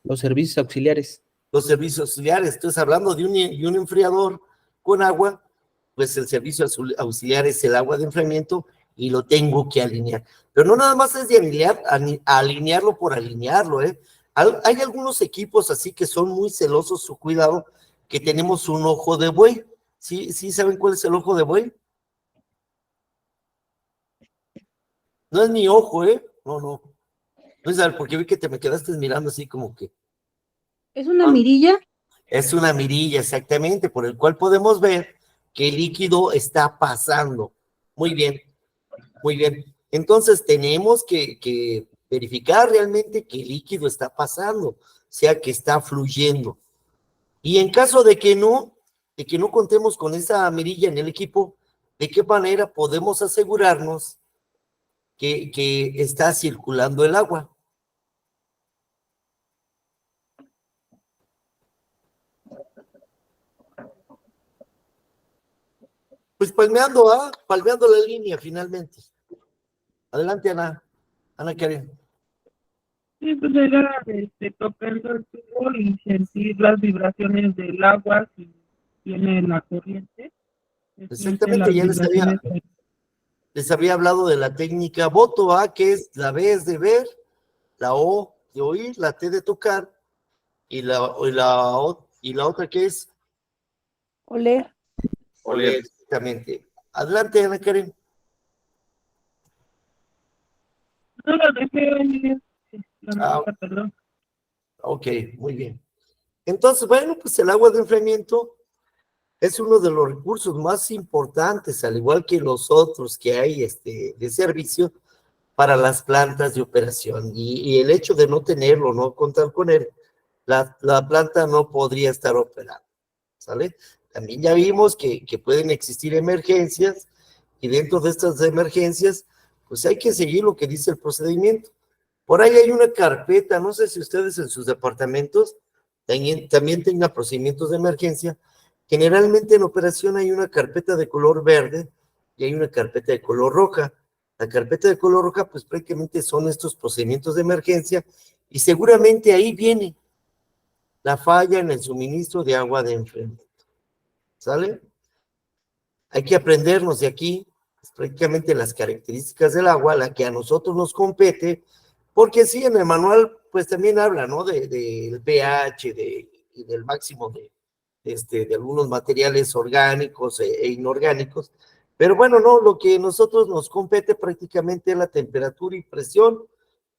Los servicios auxiliares. Los servicios auxiliares. Entonces, hablando de un enfriador con agua, pues el servicio auxiliar es el agua de enfriamiento y lo tengo que alinear. Pero no nada más es de alinearlo por alinearlo, ¿eh? Hay algunos equipos así que son muy celosos su cuidado, que tenemos un ojo de buey. ¿Sí saben cuál es el ojo de buey? No es mi ojo, ¿eh? No. No es porque vi que te me quedaste mirando así como que. ¿Es una mirilla? Es una mirilla, exactamente, por el cual podemos ver que el líquido está pasando. Muy bien, muy bien. Entonces tenemos que verificar realmente que el líquido está pasando, o sea, que está fluyendo. Y en caso de que no contemos con esa mirilla en el equipo, ¿de qué manera podemos asegurarnos que está circulando el agua? Pues palmeando la línea finalmente. Adelante, Ana Karen. Sí, pues era tocando el tubo y sentir las vibraciones del agua si tiene la corriente. Se sienten Exactamente, las ya vibraciones. les había hablado de la técnica voto, que es la B es de ver, la O de oír, la T de tocar, y la otra que es Oler. oler, exactamente. Adelante, Ana Karen. No lo dejé en la Ah, nota, perdón. ok, muy bien. Entonces, bueno, pues el agua de enfriamiento es uno de los recursos más importantes, al igual que los otros que hay de servicio para las plantas de operación. Y el hecho de no tenerlo, no contar con él, la planta no podría estar operando, ¿sale? También ya vimos que pueden existir emergencias, y dentro de estas emergencias, pues hay que seguir lo que dice el procedimiento. Por ahí hay una carpeta, no sé si ustedes en sus departamentos también tengan procedimientos de emergencia. Generalmente en operación hay una carpeta de color verde y hay una carpeta de color roja. La carpeta de color roja, pues prácticamente son estos procedimientos de emergencia, y seguramente ahí viene la falla en el suministro de agua de enfriamiento. ¿Sale? Hay que aprendernos de aquí pues, prácticamente las características del agua, la que a nosotros nos compete, porque sí, en el manual pues también habla, ¿no? Del pH y del máximo de algunos materiales orgánicos e inorgánicos, pero bueno, no, lo que a nosotros nos compete prácticamente es la temperatura y presión,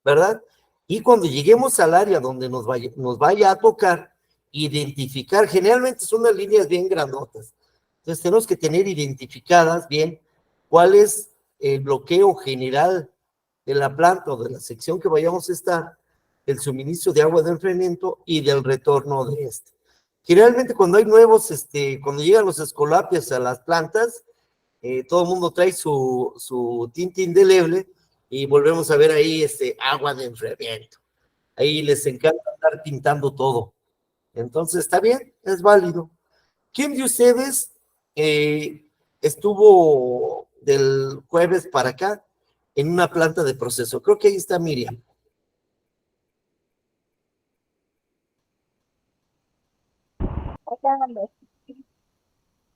¿verdad? Y cuando lleguemos al área donde nos vaya a tocar, identificar, generalmente son las líneas bien grandotas, entonces tenemos que tener identificadas bien cuál es el bloqueo general de la planta o de la sección que vayamos a estar, el suministro de agua de enfriamiento y del retorno de este. Generalmente cuando hay nuevos, cuando llegan los escolapios a las plantas, todo el mundo trae su tinta indeleble y volvemos a ver ahí agua de enfriamiento. Ahí les encanta estar pintando todo. Entonces, está bien, es válido. ¿Quién de ustedes estuvo del jueves para acá en una planta de proceso? Creo que ahí está Miriam.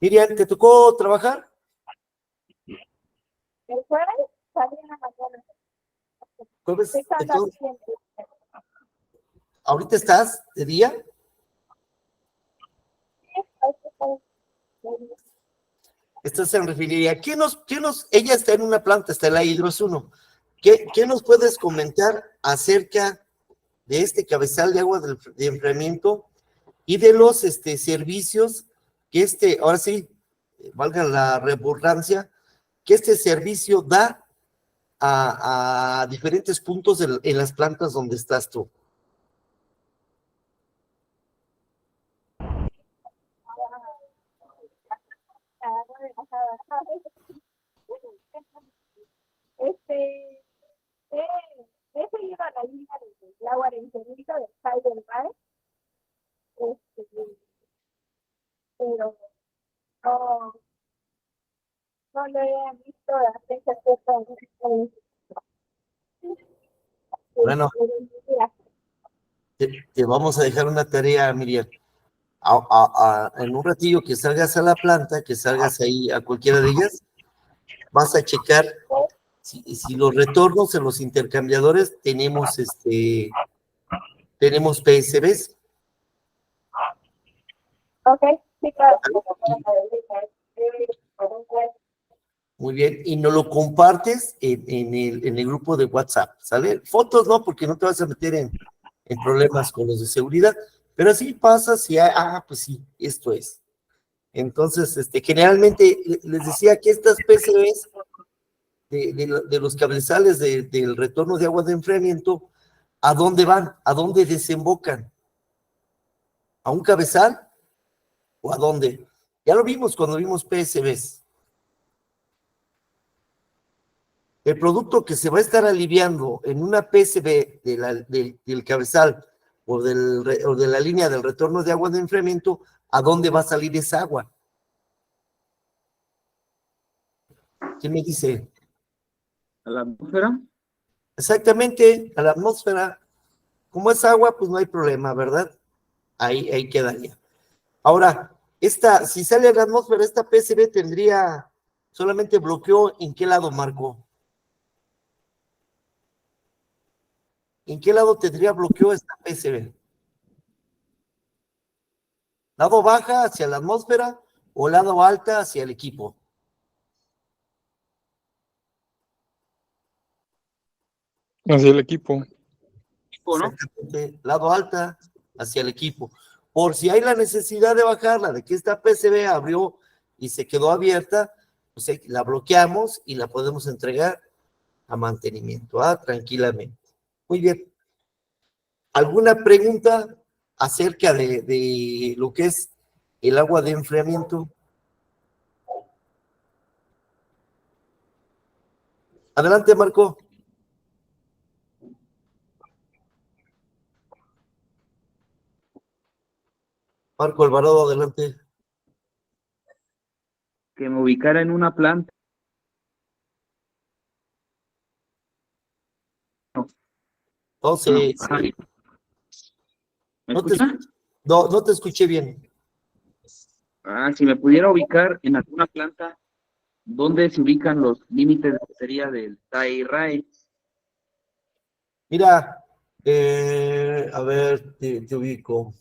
Miriam, ¿te tocó trabajar? El jueves salí en la mañana. Jueves, entonces, ¿ahorita estás de día? Estás en refinería. Ella está en una planta, está en la Hidros 1. ¿Qué nos puedes comentar acerca de este cabezal de agua de enfriamiento y de los servicios que ahora sí, valga la redundancia, que este servicio da a diferentes puntos en las plantas donde estás tú? He seguido la línea del agua de enfriamiento del SAI del RAE, pero no lo he visto a fecha cierta Bueno, te vamos a dejar una tarea, Miriam. En un ratillo que salgas a la planta, que salgas ahí a cualquiera de ellas, vas a checar si los retornos en los intercambiadores tenemos PSBs. Ok, sí, claro. Muy bien, y nos lo compartes en el grupo de WhatsApp, ¿sale? Fotos no, porque no te vas a meter en problemas con los de seguridad, pero sí pasa si hay, pues sí, esto es. Entonces, generalmente les decía que estas PCBs de los cabezales del retorno de agua de enfriamiento, ¿a dónde van? ¿A dónde desembocan? ¿A un cabezal? ¿O a dónde? Ya lo vimos cuando vimos PSBs. El producto que se va a estar aliviando en una PSB del cabezal o de la línea del retorno de agua de enfriamiento, ¿a dónde va a salir esa agua? ¿Quién me dice? ¿A la atmósfera? Exactamente, a la atmósfera. Como es agua, pues no hay problema, ¿verdad? Ahí quedaría. Ahora, si sale a la atmósfera, esta PSB tendría solamente bloqueo, ¿en qué lado, Marco? ¿En qué lado tendría bloqueo esta PSB? ¿Lado baja hacia la atmósfera o lado alta hacia el equipo? Hacia el equipo. ¿No? Exactamente, lado alta hacia el equipo. Por si hay la necesidad de bajarla, de que esta PCB abrió y se quedó abierta, pues la bloqueamos y la podemos entregar a mantenimiento, tranquilamente. Muy bien. ¿Alguna pregunta acerca de lo que es el agua de enfriamiento? Adelante, Marco. Marco Alvarado, adelante. Que me ubicara en una planta. Entonces, ¿Me escucha? no te escuché bien. Si me pudiera ubicar en alguna planta, ¿dónde se ubican los límites de batería del SAI-RAE? Mira, a ver, te ubico.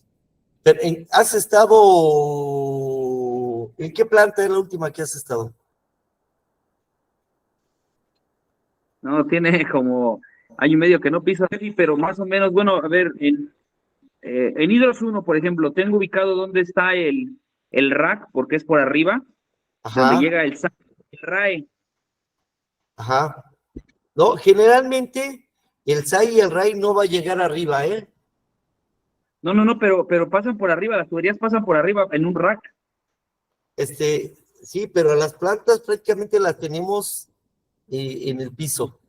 ¿Has estado? ¿En qué planta es la última que has estado? No, tiene como año y medio que no piso Refi, pero más o menos, bueno, a ver, en Hidros 1, por ejemplo, tengo ubicado dónde está el rack, porque es por arriba, donde llega el RAE. Ajá. No, generalmente El SAI y el RAI no va a llegar arriba, ¿eh? No, pero pasan por arriba, las tuberías pasan por arriba en un rack. Sí, pero las plantas prácticamente las tenemos en el piso,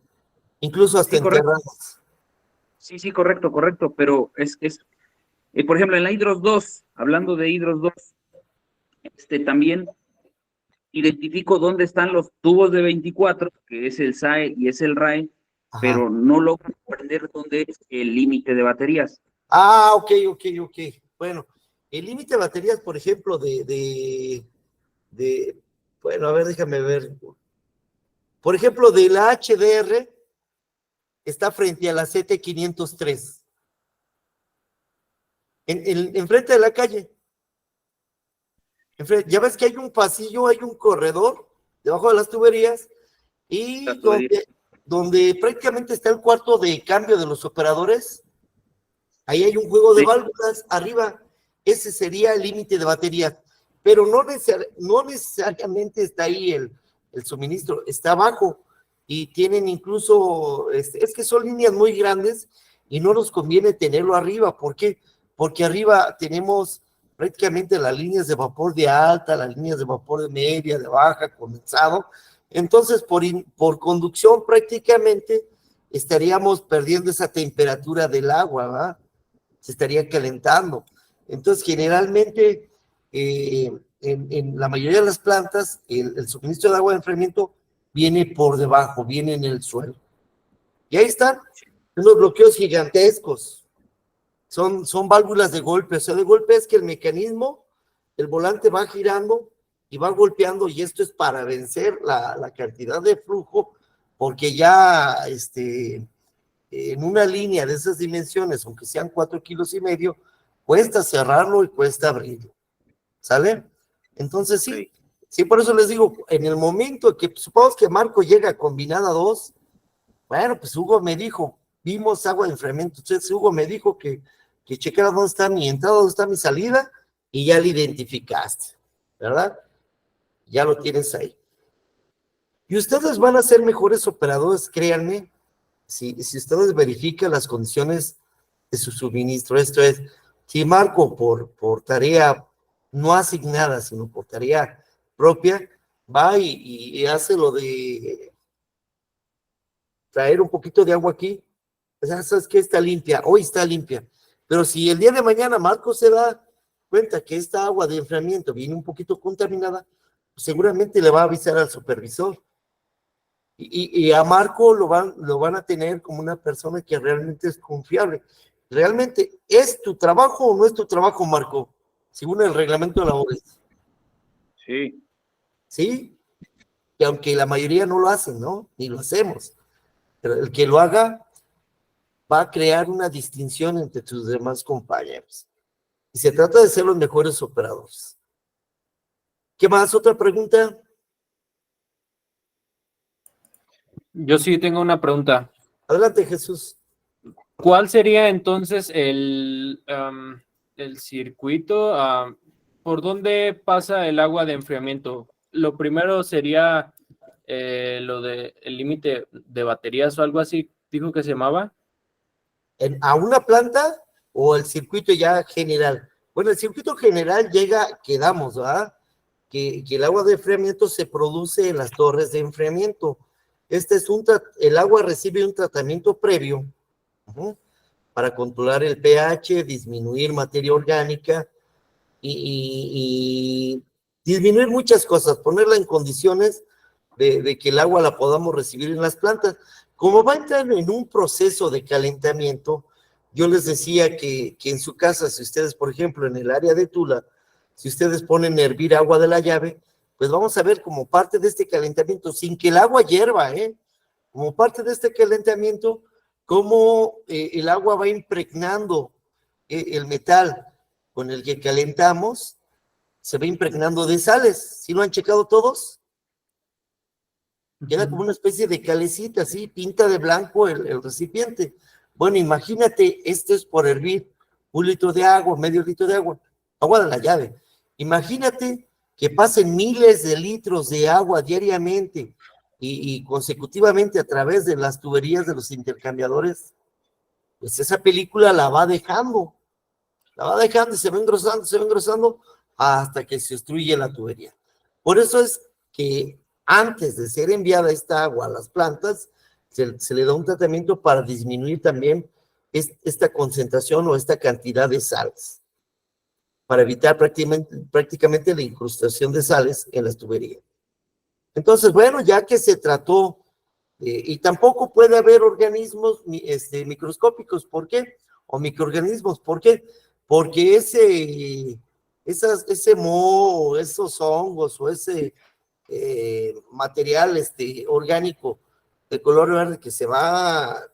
incluso hasta Sí, correcto. enterradas. Sí, correcto, pero por ejemplo, en la Hidros 2, hablando de Hidros 2, también identifico dónde están los tubos de 24, que es el SAE y es el RAE, Ajá. pero no logro comprender dónde es el límite de baterías. Ah, ok. Bueno, el límite de baterías, por ejemplo, bueno, a ver, déjame ver. Por ejemplo, de la HDR está frente a la CT503. Enfrente de la calle. Ya ves que hay un pasillo, hay un corredor debajo de las tuberías y donde prácticamente está el cuarto de cambio de los operadores. Ahí hay un juego de válvulas arriba. Ese sería el límite de baterías. Pero no necesariamente está ahí el suministro, está abajo. Y tienen incluso, es que son líneas muy grandes y no nos conviene tenerlo arriba. ¿Por qué? Porque arriba tenemos prácticamente las líneas de vapor de alta, las líneas de vapor de media, de baja, condensado. Entonces, por conducción prácticamente estaríamos perdiendo esa temperatura del agua, ¿verdad? Se estaría calentando. Entonces, generalmente, en la mayoría de las plantas, el suministro de agua de enfriamiento viene por debajo, viene en el suelo. Y ahí están unos bloqueos gigantescos. Son válvulas de golpe. O sea, de golpe es que el mecanismo, el volante va girando y va golpeando, y esto es para vencer la cantidad de flujo, porque ya en una línea de esas dimensiones, aunque sean 4,5 kilos, cuesta cerrarlo y cuesta abrirlo. ¿Sale? Entonces sí, por eso les digo, en el momento que supongamos que Marco llega a combinada 2, bueno, pues Hugo me dijo, vimos agua de enfriamiento, entonces Hugo me dijo que checara dónde está mi entrada, dónde está mi salida, y ya lo identificaste, ¿verdad? Ya lo tienes ahí. Y ustedes van a ser mejores operadores, créanme, si ustedes verifican las condiciones de su suministro. Esto es, si Marco por tarea no asignada, sino por tarea propia, va y hace lo de traer un poquito de agua aquí, o sea, sabes que está limpia, hoy está limpia, pero si el día de mañana Marco se da cuenta que esta agua de enfriamiento viene un poquito contaminada, pues seguramente le va a avisar al supervisor. Y a Marco lo van a tener como una persona que realmente es confiable. ¿Realmente es tu trabajo o no es tu trabajo, Marco? Según el reglamento de labores. Sí. ¿Sí? Y aunque la mayoría no lo hacen, ¿no? Ni lo hacemos. Pero el que lo haga va a crear una distinción entre tus demás compañeros. Y se trata de ser los mejores operadores. ¿Qué más? ¿Otra pregunta? Yo sí tengo una pregunta. Adelante, Jesús. ¿Cuál sería entonces el circuito? ¿Por dónde pasa el agua de enfriamiento? Lo primero sería lo de el límite de baterías o algo así, dijo que se llamaba. ¿A una planta o el circuito ya general? Bueno, el circuito general quedamos, ¿verdad? Que el agua de enfriamiento se produce en las torres de enfriamiento. El agua recibe un tratamiento previo para controlar el pH, disminuir materia orgánica y disminuir muchas cosas, ponerla en condiciones de que el agua la podamos recibir en las plantas. Como va a entrar en un proceso de calentamiento, yo les decía que en su casa, si ustedes, por ejemplo, en el área de Tula, si ustedes ponen a hervir agua de la llave, pues vamos a ver como parte de este calentamiento, sin que el agua hierva, como parte de este calentamiento, cómo el agua va impregnando el metal con el que calentamos, se va impregnando de sales. ¿Sí lo han checado todos? Queda como una especie de calecita, así, pinta de blanco el recipiente. Bueno, imagínate, esto es por hervir 1 litro de agua, medio litro de agua de la llave. Imagínate que pasen miles de litros de agua diariamente y consecutivamente a través de las tuberías de los intercambiadores, pues esa película la va dejando y se va engrosando hasta que se obstruye la tubería. Por eso es que antes de ser enviada esta agua a las plantas, se le da un tratamiento para disminuir también esta concentración o esta cantidad de sales, para evitar prácticamente la incrustación de sales en las tuberías. Entonces, bueno, ya que se trató, y tampoco puede haber organismos microscópicos, ¿por qué? O microorganismos, ¿por qué? Porque ese moho, esos hongos o ese material orgánico de color verde que se va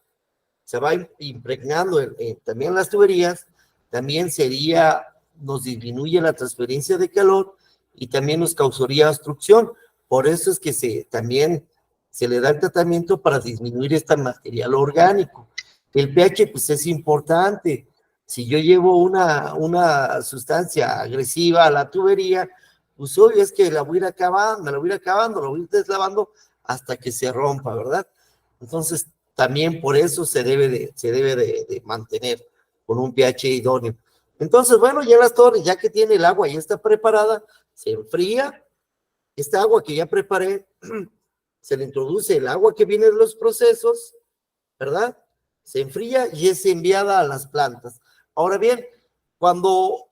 impregnando también en las tuberías, también nos disminuye la transferencia de calor y también nos causaría obstrucción. Por eso es que también se le da el tratamiento para disminuir este material orgánico. El pH pues es importante. Si yo llevo una sustancia agresiva a la tubería, pues obvio es que me la voy a ir acabando, la voy a ir deslavando hasta que se rompa, ¿verdad? Entonces, también por eso se debe de mantener con un pH idóneo. Entonces, bueno, ya las torres, ya que tiene el agua, ya está preparada, se enfría, esta agua que ya preparé, se le introduce el agua que viene de los procesos, ¿verdad? Se enfría y es enviada a las plantas. Ahora bien, cuando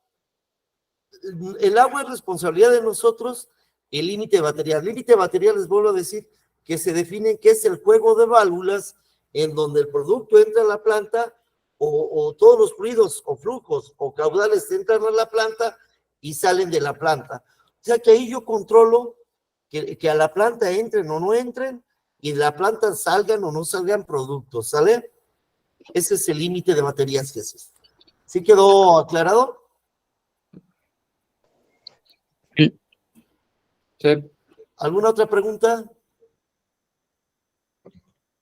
el agua es responsabilidad de nosotros, el límite de batería. El límite de batería, les vuelvo a decir, que se define que es el juego de válvulas en donde el producto entra a la planta o todos los fluidos o flujos o caudales entran a la planta y salen de la planta. O sea que ahí yo controlo que a la planta entren o no entren y de la planta salgan o no salgan productos, ¿sale? Ese es el límite de baterías, Jesús. ¿Sí quedó aclarado? Sí. Sí. ¿Alguna otra pregunta?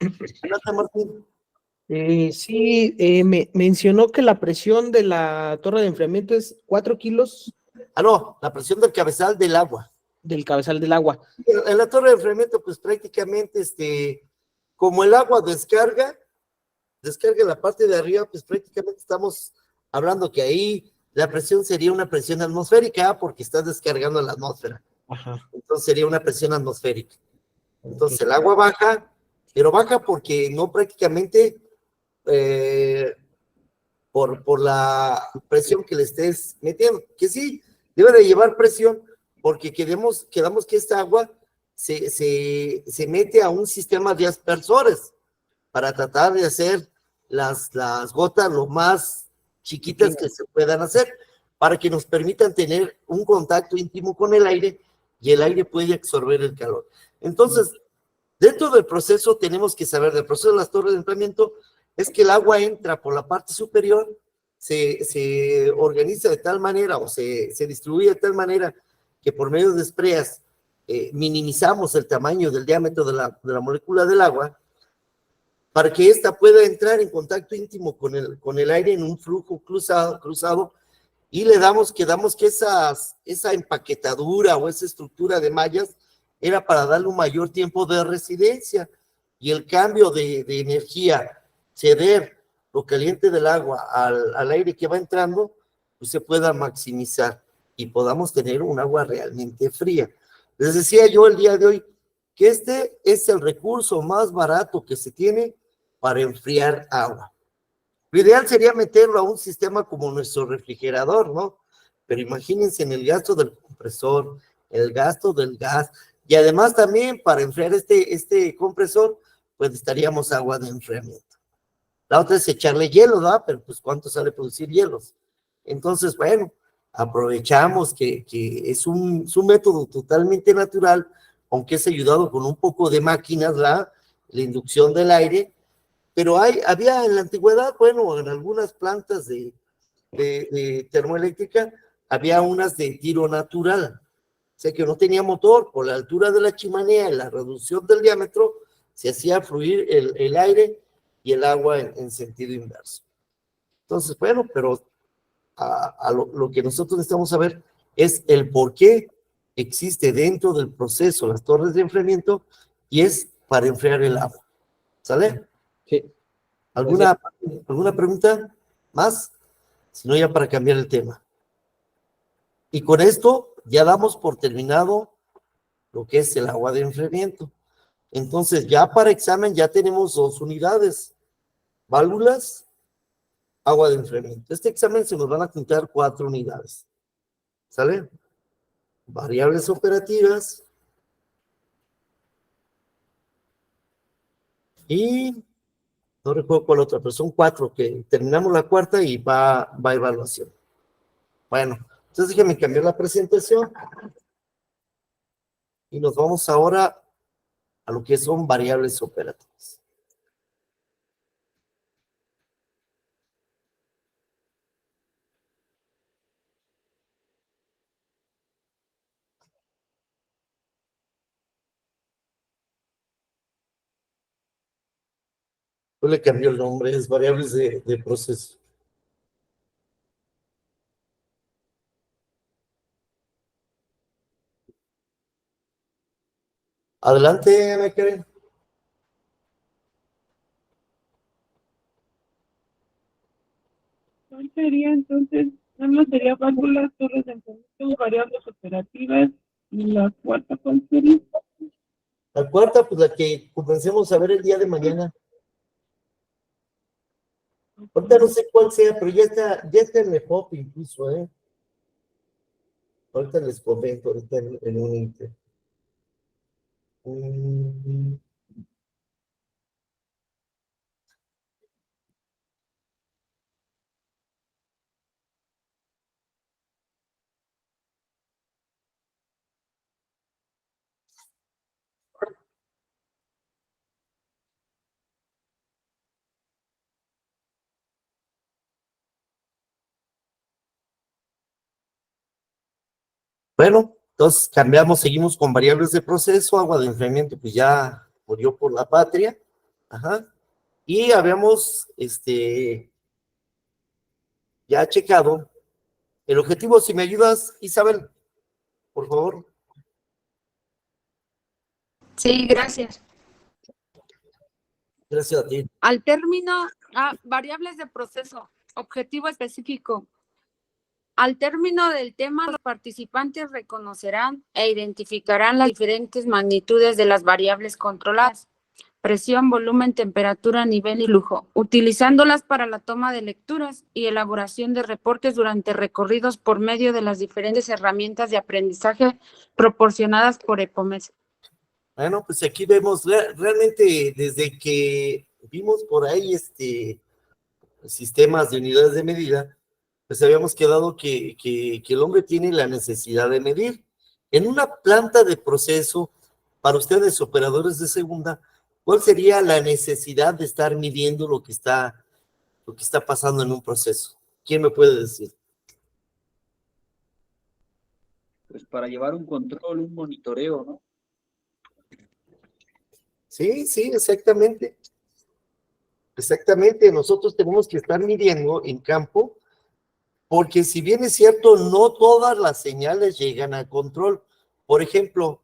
Adelante, Martín. Sí, me mencionó que la presión de la torre de enfriamiento es 4 kilos Ah, no, la presión del cabezal del agua. del cabezal del agua. En la torre de enfriamiento, pues prácticamente, como el agua descarga la parte de arriba, pues prácticamente estamos hablando que ahí la presión sería una presión atmosférica, porque está descargando la atmósfera. Ajá. Entonces sería una presión atmosférica. Entonces el agua baja, pero baja porque no prácticamente por la presión que le estés metiendo, que sí, debe de llevar presión, porque quedamos que esta agua se mete a un sistema de aspersores para tratar de hacer las gotas lo más chiquitas que se puedan hacer, para que nos permitan tener un contacto íntimo con el aire y el aire puede absorber el calor. Entonces, dentro del proceso tenemos que saber, del proceso de las torres de enfriamiento, es que el agua entra por la parte superior, se organiza de tal manera o se distribuye de tal manera que por medio de espreas minimizamos el tamaño del diámetro de la molécula del agua para que ésta pueda entrar en contacto íntimo con el aire en un flujo cruzado y quedamos que esa empaquetadura o esa estructura de mallas era para darle un mayor tiempo de residencia y el cambio de energía, ceder lo caliente del agua al aire que va entrando, pues se pueda maximizar y podamos tener un agua realmente fría. Les decía yo el día de hoy que este es el recurso más barato que se tiene para enfriar agua. Lo ideal sería meterlo a un sistema como nuestro refrigerador, ¿no? Pero imagínense en el gasto del compresor, el gasto del gas, y además también para enfriar este compresor, pues necesitaríamos agua de enfriamiento. La otra es echarle hielo, ¿no? Pero pues ¿cuánto sale producir hielos? Entonces, bueno, aprovechamos que es un método totalmente natural, aunque es ayudado con un poco de máquinas, la inducción del aire, pero había en la antigüedad, bueno, en algunas plantas de termoeléctrica, había unas de tiro natural, o sea que no tenía motor, por la altura de la chimenea y la reducción del diámetro, se hacía fluir el aire y el agua en sentido inverso. Entonces, bueno, pero lo que nosotros necesitamos saber es el por qué existe dentro del proceso las torres de enfriamiento, y es para enfriar el agua. ¿Sale? Sí. ¿Alguna pregunta más? Si no, ya para cambiar el tema. Y con esto ya damos por terminado lo que es el agua de enfriamiento. Entonces, ya para examen ya tenemos 2 unidades. Válvulas, agua de enfriamiento. Este examen se nos van a juntar 4 unidades. ¿Sale? Variables operativas. Y no recuerdo cuál otra, pero son 4 que terminamos la cuarta y va a evaluación. Bueno, entonces déjenme cambiar la presentación. Y nos vamos ahora a lo que son variables operativas. Yo le cambié el nombre, es variables de proceso. Adelante, Ana Karen. ¿Cuál sería entonces? Nada más sería válvulas, torres de enfriamiento, variables operativas, y la cuarta, ¿cuál sería? La cuarta, pues la que comencemos a ver el día de mañana. Ahorita no sé cuál sea, pero ya está en el pop incluso, ¿eh? Ahorita les comento, ahorita en un inter. Bueno, entonces cambiamos, seguimos con variables de proceso, agua de enfriamiento, pues ya murió por la patria. Ajá. Y habíamos, ya checado el objetivo. Si me ayudas, Isabel, por favor. Sí, gracias. Gracias a ti. Al término, variables de proceso, objetivo específico. Al término del tema, los participantes reconocerán e identificarán las diferentes magnitudes de las variables controladas: presión, volumen, temperatura, nivel y flujo, utilizándolas para la toma de lecturas y elaboración de reportes durante recorridos por medio de las diferentes herramientas de aprendizaje proporcionadas por EPOMES. Bueno, pues aquí vemos realmente desde que vimos por ahí sistemas de unidades de medida, pues habíamos quedado que el hombre tiene la necesidad de medir. En una planta de proceso, para ustedes operadores de segunda, ¿cuál sería la necesidad de estar midiendo lo que está pasando en un proceso? ¿Quién me puede decir? Pues para llevar un control, un monitoreo, ¿no? Sí, exactamente. Exactamente, nosotros tenemos que estar midiendo en campo, porque si bien es cierto, no todas las señales llegan a control. Por ejemplo,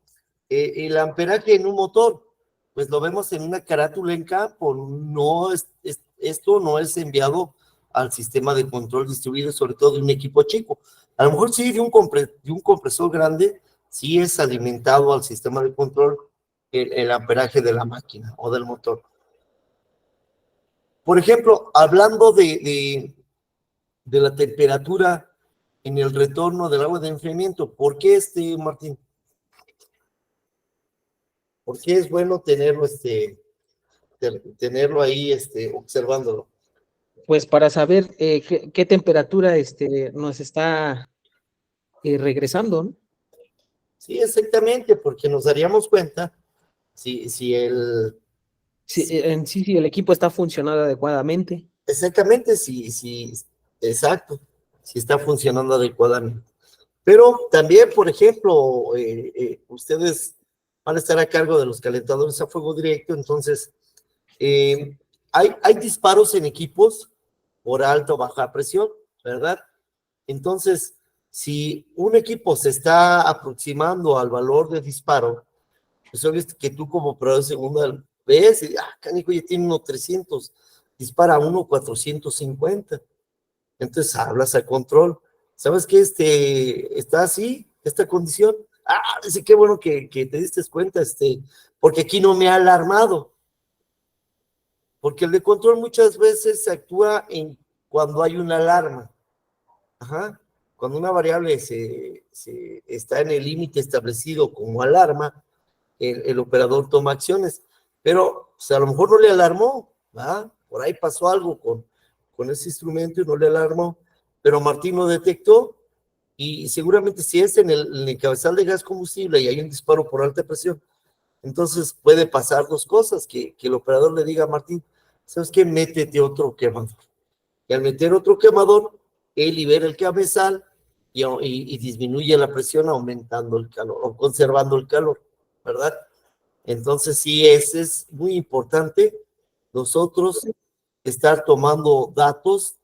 el amperaje en un motor, pues lo vemos en una carátula en campo, no esto no es enviado al sistema de control distribuido, sobre todo de un equipo chico. A lo mejor sí de un compresor grande, sí es alimentado al sistema de control el amperaje de la máquina o del motor. Por ejemplo, hablando de la temperatura en el retorno del agua de enfriamiento, ¿por qué Martín? ¿Por qué es bueno tenerlo, tenerlo ahí, observándolo? Pues para saber qué temperatura nos está regresando, ¿no? Sí, exactamente, porque nos daríamos cuenta si el... Si el equipo está funcionando adecuadamente. Exactamente, exacto, si está funcionando adecuadamente. Pero también, por ejemplo, ustedes van a estar a cargo de los calentadores a fuego directo, entonces hay disparos en equipos por alta o baja presión, ¿verdad? Entonces, si un equipo se está aproximando al valor de disparo, Pues obvio que tú como operador de segunda ves, y, canijo, ya tiene uno 300, dispara uno 450. Entonces hablas a control. ¿Sabes qué? Está así, esta condición. Dice, qué bueno que te diste cuenta, porque aquí no me ha alarmado. Porque el de control muchas veces actúa cuando hay una alarma. Ajá. Cuando una variable está en el límite establecido como alarma, el operador toma acciones. Pero pues, a lo mejor no le alarmó, ¿verdad? Por ahí pasó algo con ese instrumento y no le alarmó. Pero Martín lo detectó y seguramente si es en el cabezal de gas combustible y hay un disparo por alta presión, entonces puede pasar dos cosas, que el operador le diga a Martín, ¿sabes qué? Métete otro quemador. Y al meter otro quemador, él libera el cabezal y disminuye la presión aumentando el calor o conservando el calor, ¿verdad? Entonces sí, ese es muy importante, nosotros estar tomando datos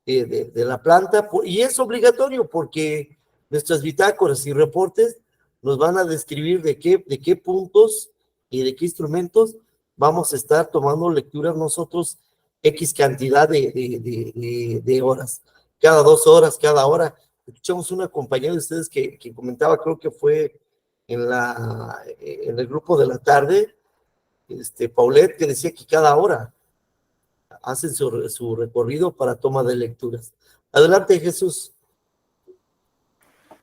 de la planta, y es obligatorio porque nuestras bitácoras y reportes nos van a describir de qué puntos y de qué instrumentos vamos a estar tomando lecturas nosotros X cantidad de horas, cada 2 horas, cada hora. Escuchamos una compañera de ustedes que comentaba, creo que fue en el grupo de la tarde, Paulette, que decía que cada hora hacen su recorrido para toma de lecturas. Adelante, Jesús.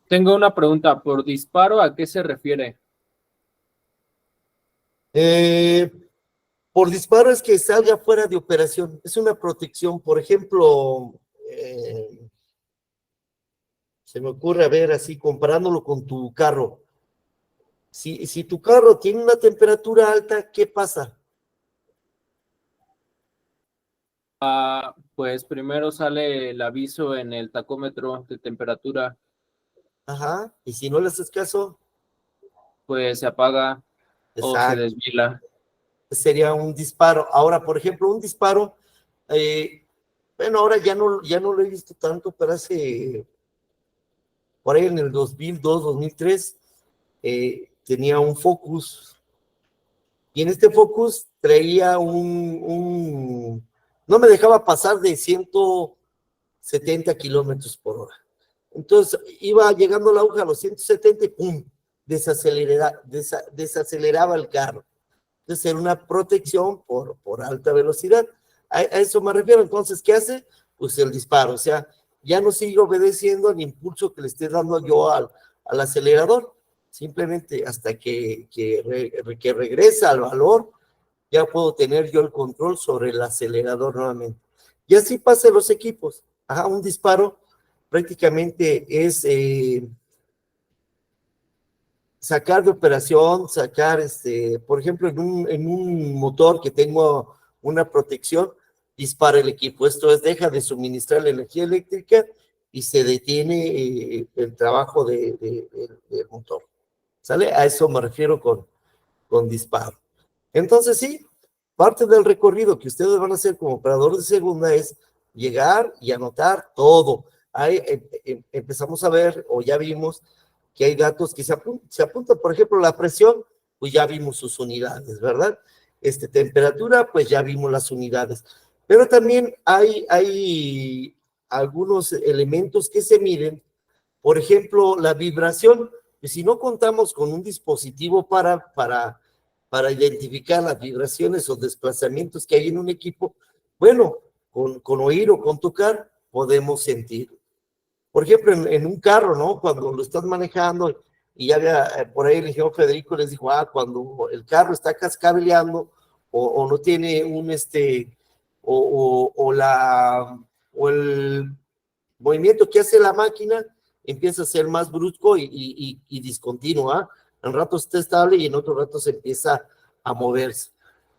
Tengo una pregunta. ¿Por disparo a qué se refiere? Por disparo es que salga fuera de operación. Es una protección. Por ejemplo, se me ocurre, a ver, así, comparándolo con tu carro. Si tu carro tiene una temperatura alta, ¿qué pasa? Pues primero sale el aviso en el tacómetro de temperatura. Ajá, y si no le haces caso, pues se apaga o se exacto, desvila. sería un disparo. Ahora, por ejemplo, un disparo, bueno, ahora ya no lo he visto tanto, pero por ahí en el 2002, 2003, tenía un Focus, y en este Focus traía no me dejaba pasar de 170 kilómetros por hora. Entonces iba llegando la aguja a los 170 y ¡pum! Desaceleraba el carro. Entonces era una protección por alta velocidad. A eso me refiero. Entonces, ¿qué hace? Pues el disparo. O sea, ya no sigue obedeciendo al impulso que le esté dando yo al acelerador. Simplemente hasta que regresa al valor, ya puedo tener yo el control sobre el acelerador nuevamente. Y así pasa en los equipos. Ajá, un disparo prácticamente es sacar de operación, por ejemplo, en un motor que tengo una protección, dispara el equipo. Esto es, deja de suministrar la energía eléctrica y se detiene el trabajo del motor. ¿Sale? A eso me refiero con disparo. Entonces, sí, parte del recorrido que ustedes van a hacer como operador de segunda es llegar y anotar todo. Ahí empezamos a ver, o ya vimos, que hay datos que se apuntan, por ejemplo, la presión, pues ya vimos sus unidades, ¿verdad? Temperatura, pues ya vimos las unidades. Pero también hay algunos elementos que se miden, por ejemplo, la vibración. Y si no contamos con un dispositivo para identificar las vibraciones o desplazamientos que hay en un equipo, bueno, con oír o con tocar podemos sentir. Por ejemplo, en un carro, ¿no? Cuando lo estás manejando, y ya había, por ahí el ingeniero Federico les dijo, cuando el carro está cascabeleando o no tiene o el movimiento que hace la máquina empieza a ser más brusco y discontinuo, en ratos está estable y en otros ratos empieza a moverse.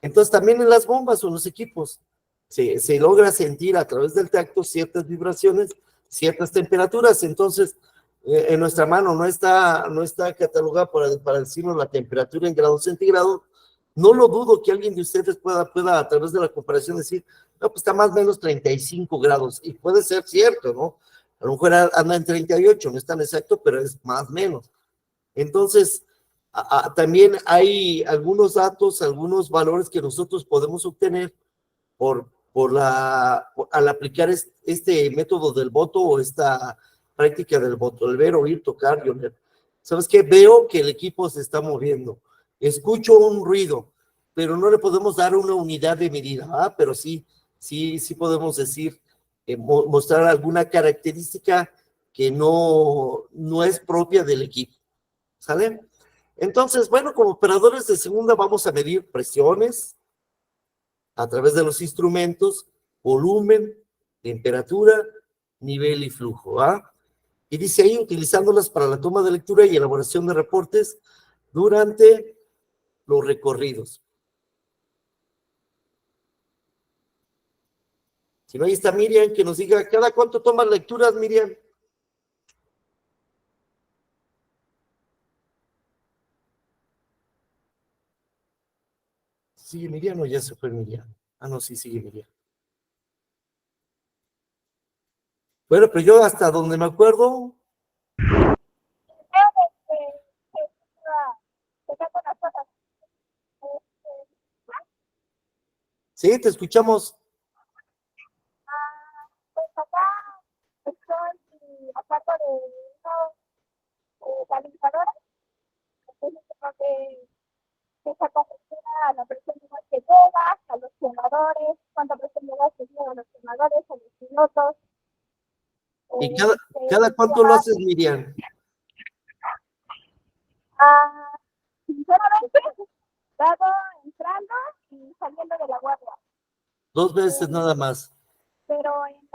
Entonces, también en las bombas o en los equipos se logra sentir a través del tacto ciertas vibraciones, ciertas temperaturas. Entonces, en nuestra mano no está catalogada para decirnos la temperatura en grados centígrados. No lo dudo que alguien de ustedes pueda a través de la comparación decir, no, pues está más o menos 35 grados, y puede ser cierto, ¿no? A lo mejor anda en 38, no es tan exacto, pero es más o menos. Entonces, También hay algunos datos, algunos valores que nosotros podemos obtener al aplicar este método del voto o esta práctica del voto, el ver, oír, tocar y oler. ¿Sabes qué? Veo que el equipo se está moviendo, escucho un ruido, pero no le podemos dar una unidad de medida, pero sí podemos decir, mostrar alguna característica que no es propia del equipo, ¿sale? Entonces, bueno, como operadores de segunda vamos a medir presiones a través de los instrumentos, volumen, temperatura, nivel y flujo, Y dice ahí, utilizándolas para la toma de lectura y elaboración de reportes durante los recorridos. Si no, ahí está Miriam, que nos diga, ¿cada cuánto toman lecturas, Miriam? ¿Sigue Miriam o ya se fue Miriam? No, sí, sigue Miriam. Bueno, pero yo hasta donde me acuerdo... Sí, te escuchamos. Pues acá estoy a cargo de unos calificadores, entonces tengo que sacar a la presión de gas que llega, a los quemadores, cuánta presión de gas que llega a los quemadores, a los pilotos. ¿Y cada cuánto lo haces, Miriam? Sinceramente, dado entrando y saliendo de la guardia. 2 veces nada más. Pero en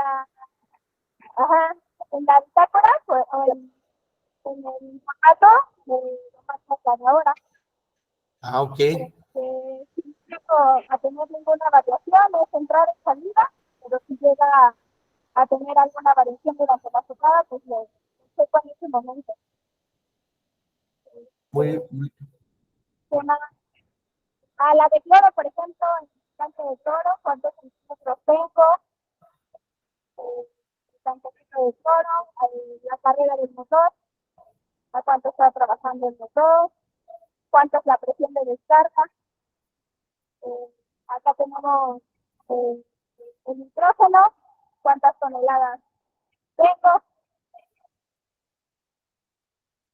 la bitácora, pues, en el formato de lo más de ahora. Ok. Sin llego a tener ninguna variación, es entrar y salida, pero si llega a tener alguna variación durante la jugada, pues lo sepa en ese momento. Muy. A la de cloro, por ejemplo, en el tanque de cloro, ¿cuántos centímetros tengo? El tanquecito de cloro, la carrera del motor, a cuánto está trabajando el motor, cuánto es la presión de descarga. Acá tenemos el nitrógeno, cuántas toneladas tengo.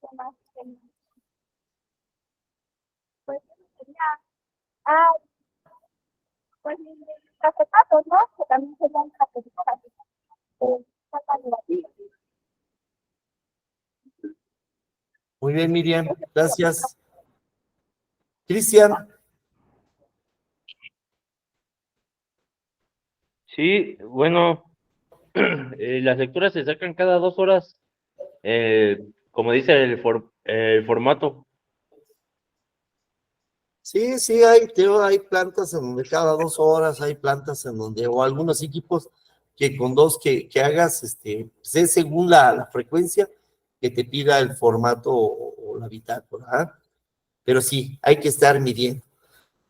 ¿Qué más? Pues sería, pues mis acetatos, ¿no? Que también serían características negativas. Muy bien, Miriam, gracias. Cristian. Sí, bueno, las lecturas se sacan cada 2 horas, como dice el formato. Sí, hay plantas en donde cada 2 horas, hay plantas en donde, o algunos equipos que con 2 que hagas, pues es según la frecuencia que te pida el formato o la bitácora, pero sí, hay que estar midiendo.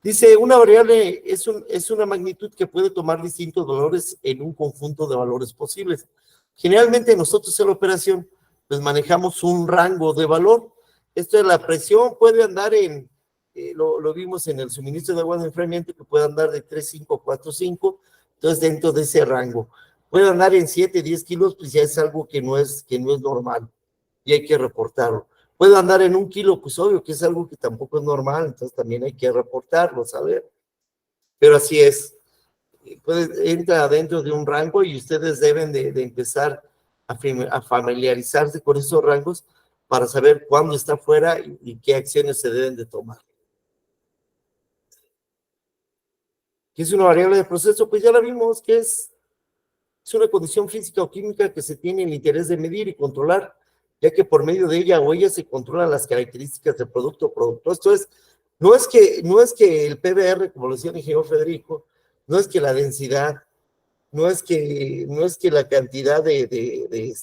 Dice, una variable es una magnitud que puede tomar distintos valores en un conjunto de valores posibles. Generalmente nosotros en la operación, pues manejamos un rango de valor. Esto de la presión puede andar en, lo vimos en el suministro de agua de enfriamiento, que puede andar de 3,5 a 4,5, entonces dentro de ese rango. Puede andar en 7, 10 kilos, pues ya es algo que no es normal y hay que reportarlo. Puede andar en 1 kilo, pues obvio que es algo que tampoco es normal, entonces también hay que reportarlo, ¿saber? Pero así es. Entra dentro de un rango y ustedes deben de empezar a familiarizarse con esos rangos para saber cuándo está fuera y qué acciones se deben de tomar. ¿Qué es una variable de proceso? Pues ya la vimos, que es una condición física o química que se tiene el interés de medir y controlar, ya que por medio de ella o ella se controlan las características del producto o producto. Esto es, no es que el PBR, como lo decía el ingeniero Federico, no es que la densidad, no es que la cantidad de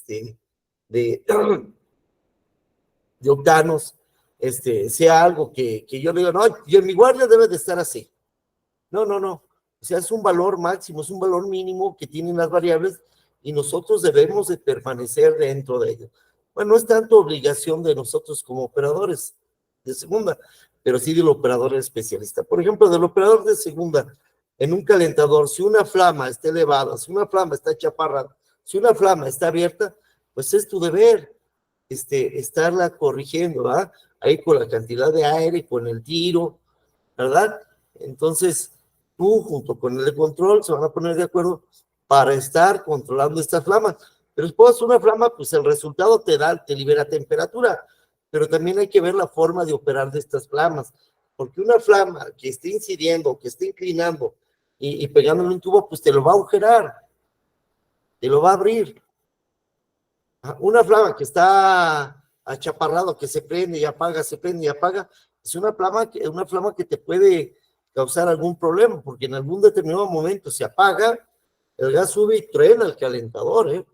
octanos sea algo que yo diga, no, yo en mi guardia debe de estar así. No. O sea, es un valor máximo, es un valor mínimo que tienen las variables y nosotros debemos de permanecer dentro de ello. Bueno, no es tanto obligación de nosotros como operadores, de segunda, pero sí del operador especialista. Por ejemplo, del operador de segunda, en un calentador, si una flama está elevada, si una flama está chaparrada, si una flama está abierta, pues es tu deber estarla corrigiendo, ¿verdad? Ahí con la cantidad de aire, con el tiro, ¿verdad? Entonces, tú junto con el de control se van a poner de acuerdo para estar controlando esta flama. Pero después una flama, pues el resultado te libera temperatura, pero también hay que ver la forma de operar de estas flamas, porque una flama que esté incidiendo, que esté inclinando y pegándole un tubo, pues te lo va a agujerar, te lo va a abrir. Una flama que está achaparrado, que se prende y apaga, se prende y apaga, es una flama que te puede causar algún problema, porque en algún determinado momento se apaga, el gas sube y truena el calentador,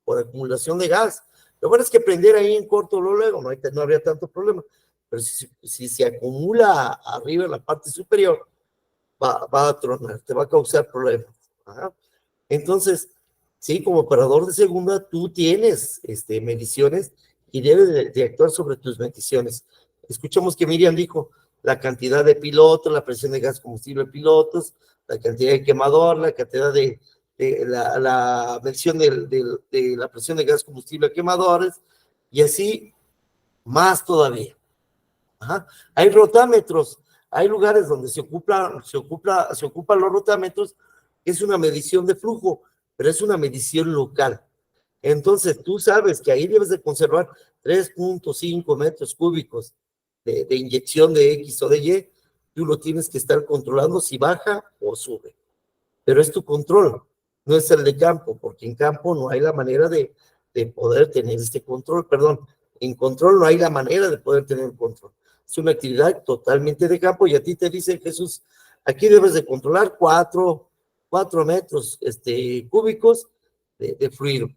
por acumulación de gas. Lo bueno es que prender ahí en corto luego no habría tanto problema, pero si se acumula arriba en la parte superior, va a tronar, te va a causar problemas. Ajá. Entonces, sí, como operador de segunda, tú tienes mediciones y debes de actuar sobre tus mediciones. Escuchamos que Miriam dijo la cantidad de pilotos, la presión de gas combustible de pilotos, la cantidad de quemador, la cantidad de la medición de la presión de gas combustible a quemadores, y así más todavía. Ajá. Hay rotámetros, hay lugares donde se ocupan los rotámetros, que es una medición de flujo, pero es una medición local. Entonces, tú sabes que ahí debes de conservar 3.5 metros cúbicos de inyección de X o de Y, tú lo tienes que estar controlando si baja o sube. Pero es tu control, no es el de campo, porque en campo no hay la manera de poder tener este control, perdón, en control no hay la manera de poder tener control. Es una actividad totalmente de campo y a ti te dice Jesús, aquí debes de controlar 4 metros cúbicos de fluido.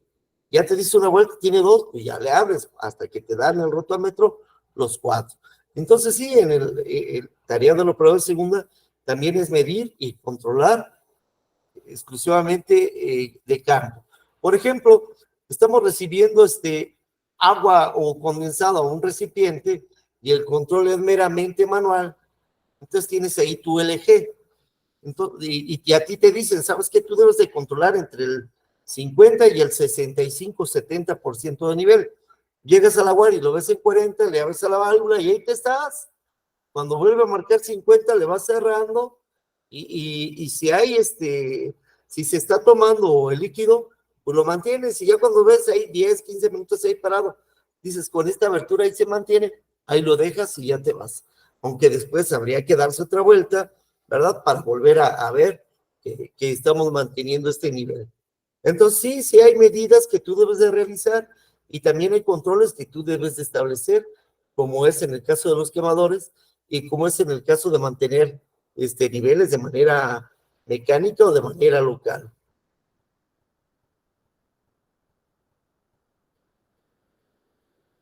Ya te dice una vuelta, tiene 2, pues ya le abres hasta que te dan el rotómetro los 4. Entonces sí, en el tarea del operador de segunda también es medir y controlar exclusivamente de campo. Por ejemplo, estamos recibiendo agua o condensada a un recipiente y el control es meramente manual, entonces tienes ahí tu LG. Entonces, y a ti te dicen, ¿sabes qué? Tú debes de controlar entre el 50 y el 65-70% de nivel. Llegas al agua y lo ves en 40, le abres a la válvula y ahí te estás. Cuando vuelve a marcar 50, le vas cerrando y si hay si se está tomando el líquido, pues lo mantienes y ya cuando ves ahí 10, 15 minutos ahí parado, dices, con esta abertura ahí se mantiene, ahí lo dejas y ya te vas. Aunque después habría que darse otra vuelta, ¿verdad? Para volver a ver que estamos manteniendo este nivel. Entonces sí hay medidas que tú debes de realizar y también hay controles que tú debes de establecer, como es en el caso de los quemadores y como es en el caso de mantener niveles de manera mecánica o de manera local.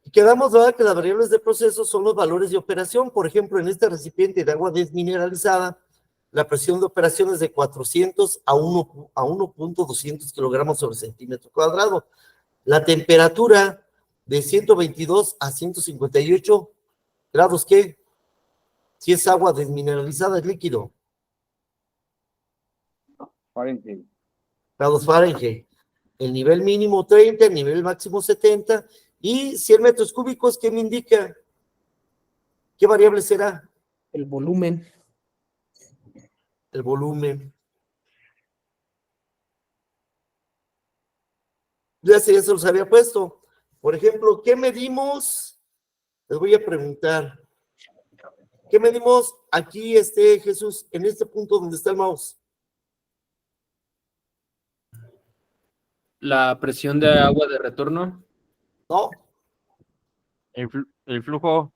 Y quedamos, ¿verdad?, que las variables de proceso son los valores de operación. Por ejemplo, en este recipiente de agua desmineralizada, la presión de operación es de 400 a 1.200 kilogramos sobre centímetro cuadrado. La temperatura de 122 a 158 grados, ¿qué? Si es agua desmineralizada, es líquido. Fahrenheit. Grados Fahrenheit. El nivel mínimo 30, el nivel máximo 70 y 100 metros cúbicos, ¿qué me indica? ¿Qué variable será? El volumen. El volumen. Ya se los había puesto. Por ejemplo, ¿qué medimos? Les voy a preguntar. ¿Qué medimos aquí, Jesús, en este punto donde está el mouse? La presión de agua de retorno. No. El flujo.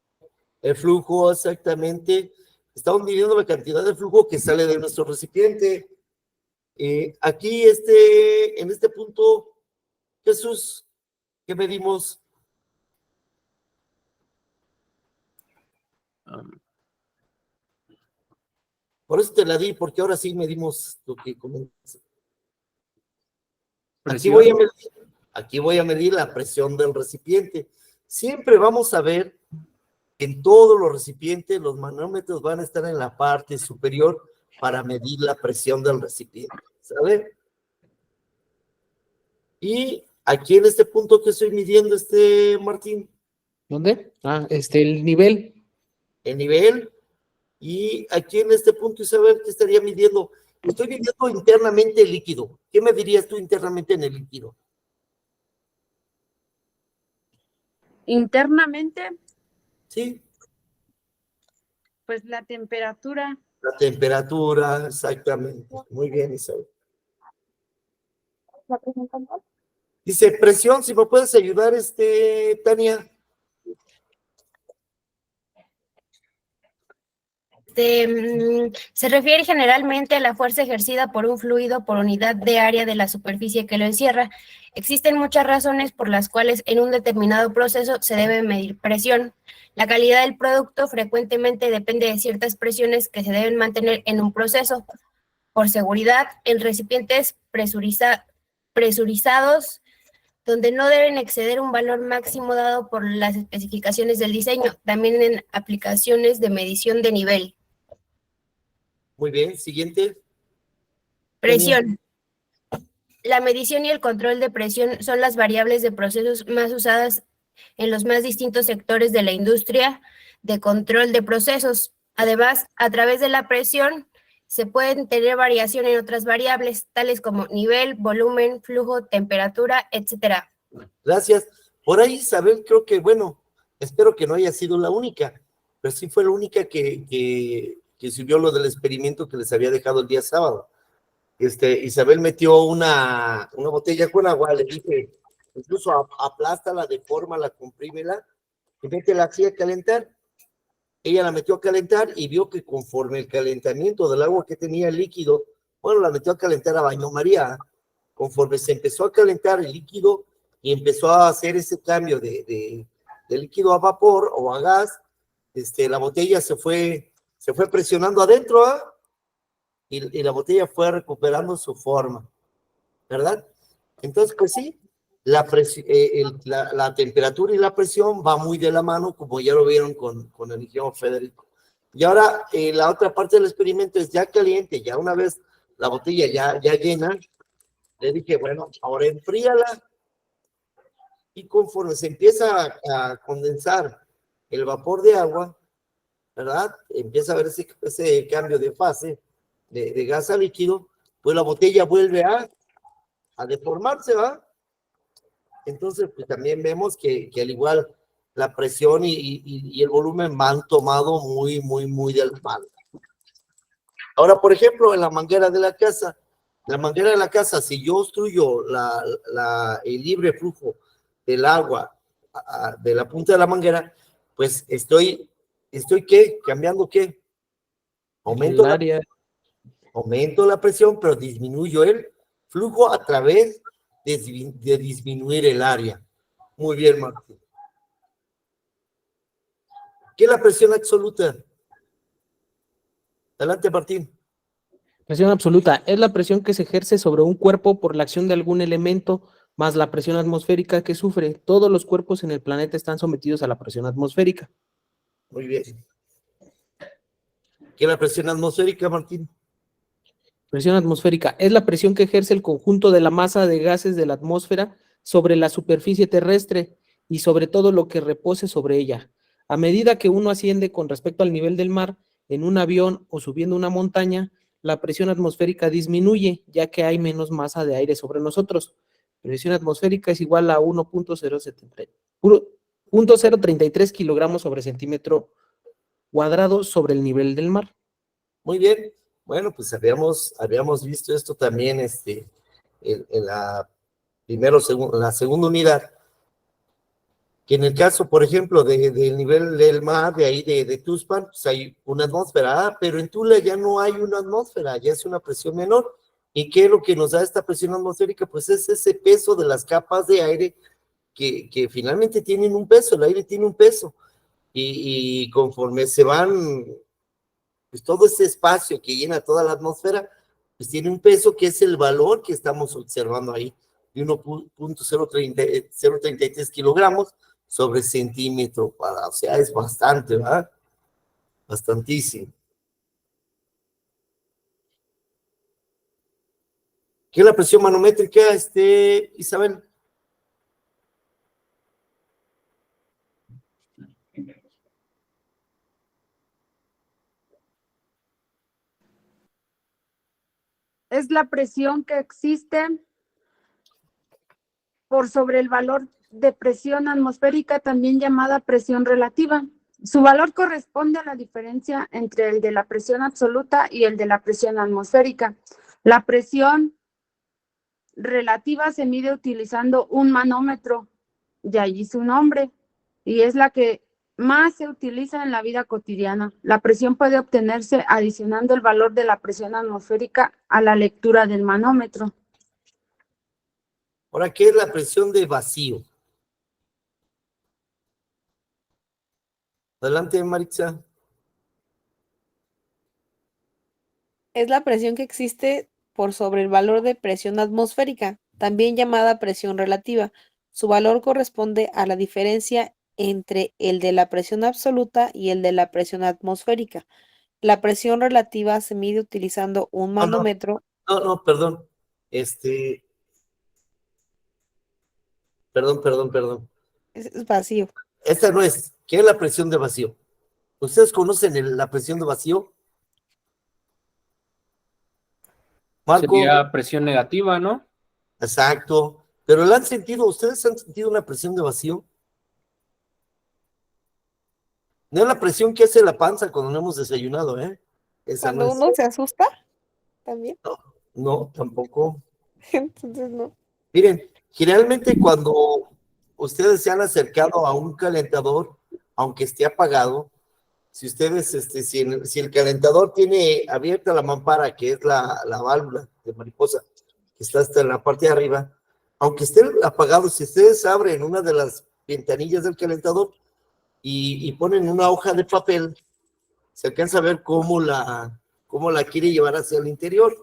El flujo, exactamente. Estamos midiendo la cantidad de flujo que sale de nuestro recipiente. Aquí, en este punto, Jesús, ¿qué medimos? Por eso te la di, porque ahora sí medimos lo que comentas. Aquí voy a medir la presión del recipiente. Siempre vamos a ver que en todos los recipientes los manómetros van a estar en la parte superior para medir la presión del recipiente, ¿sabe? Y aquí en este punto que estoy midiendo, Martín, ¿Dónde? El nivel. el nivel, y aquí en este punto, Isabel, ¿qué estaría midiendo? Estoy midiendo internamente el líquido. ¿Qué me dirías tú internamente en el líquido? Internamente, Sí, pues la temperatura. la temperatura, exactamente. Muy bien, Isabel. ¿La presión control? Dice, presión, si me puedes ayudar, Tania. Se refiere generalmente a la fuerza ejercida por un fluido por unidad de área de la superficie que lo encierra. Existen muchas razones por las cuales en un determinado proceso se debe medir presión. La calidad del producto frecuentemente depende de ciertas presiones que se deben mantener en un proceso. Por seguridad, en recipientes presurizados, donde no deben exceder un valor máximo dado por las especificaciones del diseño, también en aplicaciones de medición de nivel. Muy bien, siguiente. Presión. La medición y el control de presión son las variables de procesos más usadas en los más distintos sectores de la industria de control de procesos. Además, a través de la presión se pueden tener variación en otras variables, tales como nivel, volumen, flujo, temperatura, etcétera. Gracias. Por ahí, Isabel, creo que, bueno, espero que no haya sido la única, pero sí fue la única que subió lo del experimento que les había dejado el día sábado. Isabel metió una botella con agua, le dije, incluso aplástala, defórmala, comprímela, y métela así a calentar. Ella la metió a calentar y vio que conforme el calentamiento del agua que tenía el líquido, bueno, la metió a calentar a baño María, conforme se empezó a calentar el líquido y empezó a hacer ese cambio de líquido a vapor o a gas, la botella se fue presionando adentro, y la botella fue recuperando su forma, ¿verdad? Entonces, pues sí, la temperatura y la presión va muy de la mano, como ya lo vieron con el ingeniero Federico. Y ahora, la otra parte del experimento es ya caliente, ya una vez la botella ya llena, le dije, bueno, ahora enfríala, y conforme se empieza a condensar el vapor de agua, ¿verdad? Empieza a ver ese cambio de fase de gas a líquido, pues la botella vuelve a deformarse, ¿va? Entonces, pues también vemos que al igual la presión y el volumen van tomado muy, muy, muy de la mano. Ahora, por ejemplo, en la manguera de la casa, si yo obstruyo el libre flujo del agua de la punta de la manguera, pues estoy ¿qué? ¿Cambiando qué? Aumento la presión, pero disminuyo el flujo a través de disminuir el área. Muy bien, Martín. ¿Qué es la presión absoluta? Adelante, Martín. Presión absoluta es la presión que se ejerce sobre un cuerpo por la acción de algún elemento más la presión atmosférica que sufre. Todos los cuerpos en el planeta están sometidos a la presión atmosférica. Muy bien. ¿Qué es la presión atmosférica, Martín? Presión atmosférica es la presión que ejerce el conjunto de la masa de gases de la atmósfera sobre la superficie terrestre y sobre todo lo que repose sobre ella. A medida que uno asciende con respecto al nivel del mar, en un avión o subiendo una montaña, la presión atmosférica disminuye, ya que hay menos masa de aire sobre nosotros. Presión atmosférica es igual a 1.033 kilogramos sobre centímetro cuadrado sobre el nivel del mar. Muy bien. Bueno, pues habíamos visto esto también en la segunda unidad, que en el caso, por ejemplo, del nivel del mar, de ahí de Tuxpan, pues hay una atmósfera, pero en Tula ya no hay una atmósfera, ya es una presión menor. ¿Y qué es lo que nos da esta presión atmosférica? Pues es ese peso de las capas de aire que finalmente tienen un peso, el aire tiene un peso, y conforme se van, pues todo ese espacio que llena toda la atmósfera, pues tiene un peso que es el valor que estamos observando ahí, de 1.033 kilogramos sobre centímetro cuadrado. O sea, es bastante, ¿verdad? Bastantísimo. ¿Qué es la presión manométrica, Isabel? Es la presión que existe por sobre el valor de presión atmosférica, también llamada presión relativa. Su valor corresponde a la diferencia entre el de la presión absoluta y el de la presión atmosférica. La presión relativa se mide utilizando un manómetro, de allí su nombre, y es la que más se utiliza en la vida cotidiana. La presión puede obtenerse adicionando el valor de la presión atmosférica a la lectura del manómetro. Ahora, ¿qué es la presión de vacío? Adelante, Maritza. Es la presión que existe por sobre el valor de presión atmosférica, también llamada presión relativa. Su valor corresponde a la diferencia entre el de la presión absoluta y el de la presión atmosférica. La presión relativa se mide utilizando un manómetro. No, perdón. Perdón. Es vacío. Esta no es. ¿Qué es la presión de vacío? ¿Ustedes conocen la presión de vacío? Marco. Sería presión negativa, ¿no? Exacto. Pero ¿la han sentido? ¿Ustedes han sentido una presión de vacío? No es la presión que hace la panza cuando no hemos desayunado, ¿eh? Esa Cuando no es. uno se asusta, también. No, tampoco. Entonces no. Miren, generalmente cuando ustedes se han acercado a un calentador, aunque esté apagado, si ustedes, si el calentador tiene abierta la mampara, que es la válvula de mariposa, que está hasta en la parte de arriba, aunque esté apagado, si ustedes abren una de las ventanillas del calentador y ponen una hoja de papel, se alcanza a ver cómo la quiere llevar hacia el interior.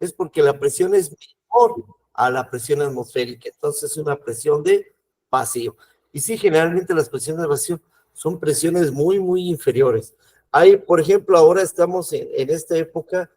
Es porque la presión es menor a la presión atmosférica, entonces es una presión de vacío. Y sí, generalmente las presiones de vacío son presiones muy, muy inferiores. Hay, por ejemplo, ahora estamos en esta época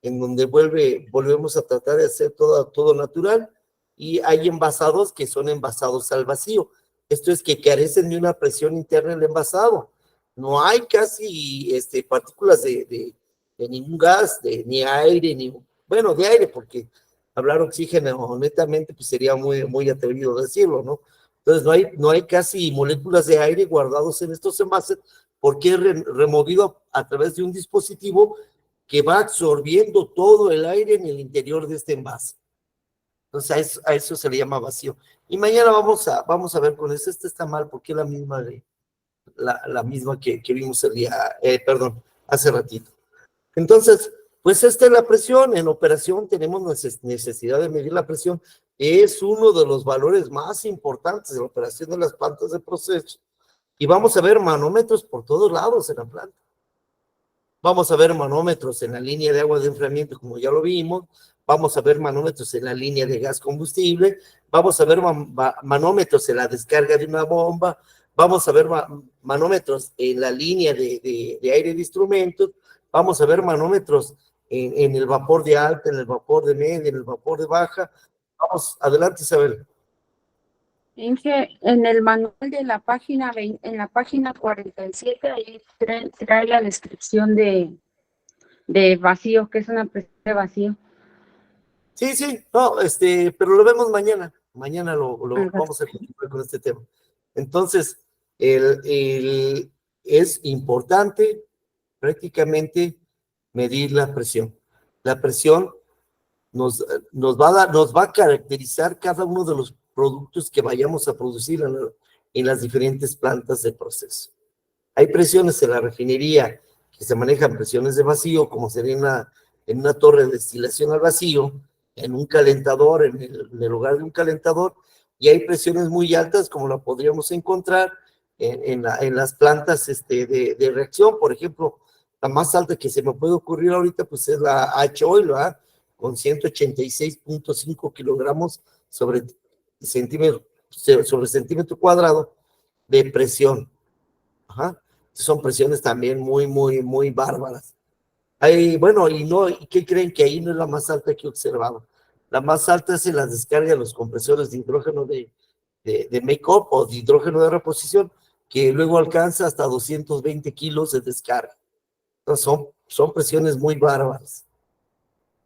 en donde volvemos a tratar de hacer todo natural, y hay envasados que son envasados al vacío. Esto es que carecen de una presión interna en el envasado. No hay casi partículas de ningún gas, ni aire, de aire, porque hablar oxígeno netamente pues sería muy, muy atrevido decirlo, ¿no? Entonces no hay casi moléculas de aire guardados en estos envases, porque es removido a través de un dispositivo que va absorbiendo todo el aire en el interior de este envase. Entonces a eso se le llama vacío. Y mañana vamos a ver con eso. Esta está mal porque es la misma que vimos hace ratito. Entonces, pues esta es la presión. En operación tenemos necesidad de medir la presión. Es uno de los valores más importantes de la operación de las plantas de proceso. Y vamos a ver manómetros por todos lados en la planta. Vamos a ver manómetros en la línea de agua de enfriamiento, como ya lo vimos. Vamos a ver manómetros en la línea de gas combustible. Vamos a ver manómetros en la descarga de una bomba. Vamos a ver manómetros en la línea de aire de instrumentos. Vamos a ver manómetros en el vapor de alta, en el vapor de media, en el vapor de baja. Vamos, adelante, Isabel. Inge, en el manual de la página 20, en la página 47, ahí trae la descripción de vacío, que es una presión de vacío. Sí, no, pero lo vemos mañana. Mañana lo vamos a continuar con este tema. Entonces, es importante prácticamente medir la presión. La presión nos va a caracterizar cada uno de los productos que vayamos a producir en las diferentes plantas de proceso. Hay presiones en la refinería que se manejan presiones de vacío, como sería en una torre de destilación al vacío, en un calentador, en el lugar de un calentador, y hay presiones muy altas, como la podríamos encontrar en las plantas de reacción. Por ejemplo, la más alta que se me puede ocurrir ahorita, pues es la H-Oil, ¿verdad? Con 186.5 kilogramos sobre centímetro cuadrado, de presión. Ajá. Son presiones también muy bárbaras. Bueno, ¿y qué creen? Que ahí no es la más alta que he observado. La más alta es en las descargas de los compresores de hidrógeno de make-up o de hidrógeno de reposición, que luego alcanza hasta 220 kilos de descarga. Entonces son presiones muy bárbaras.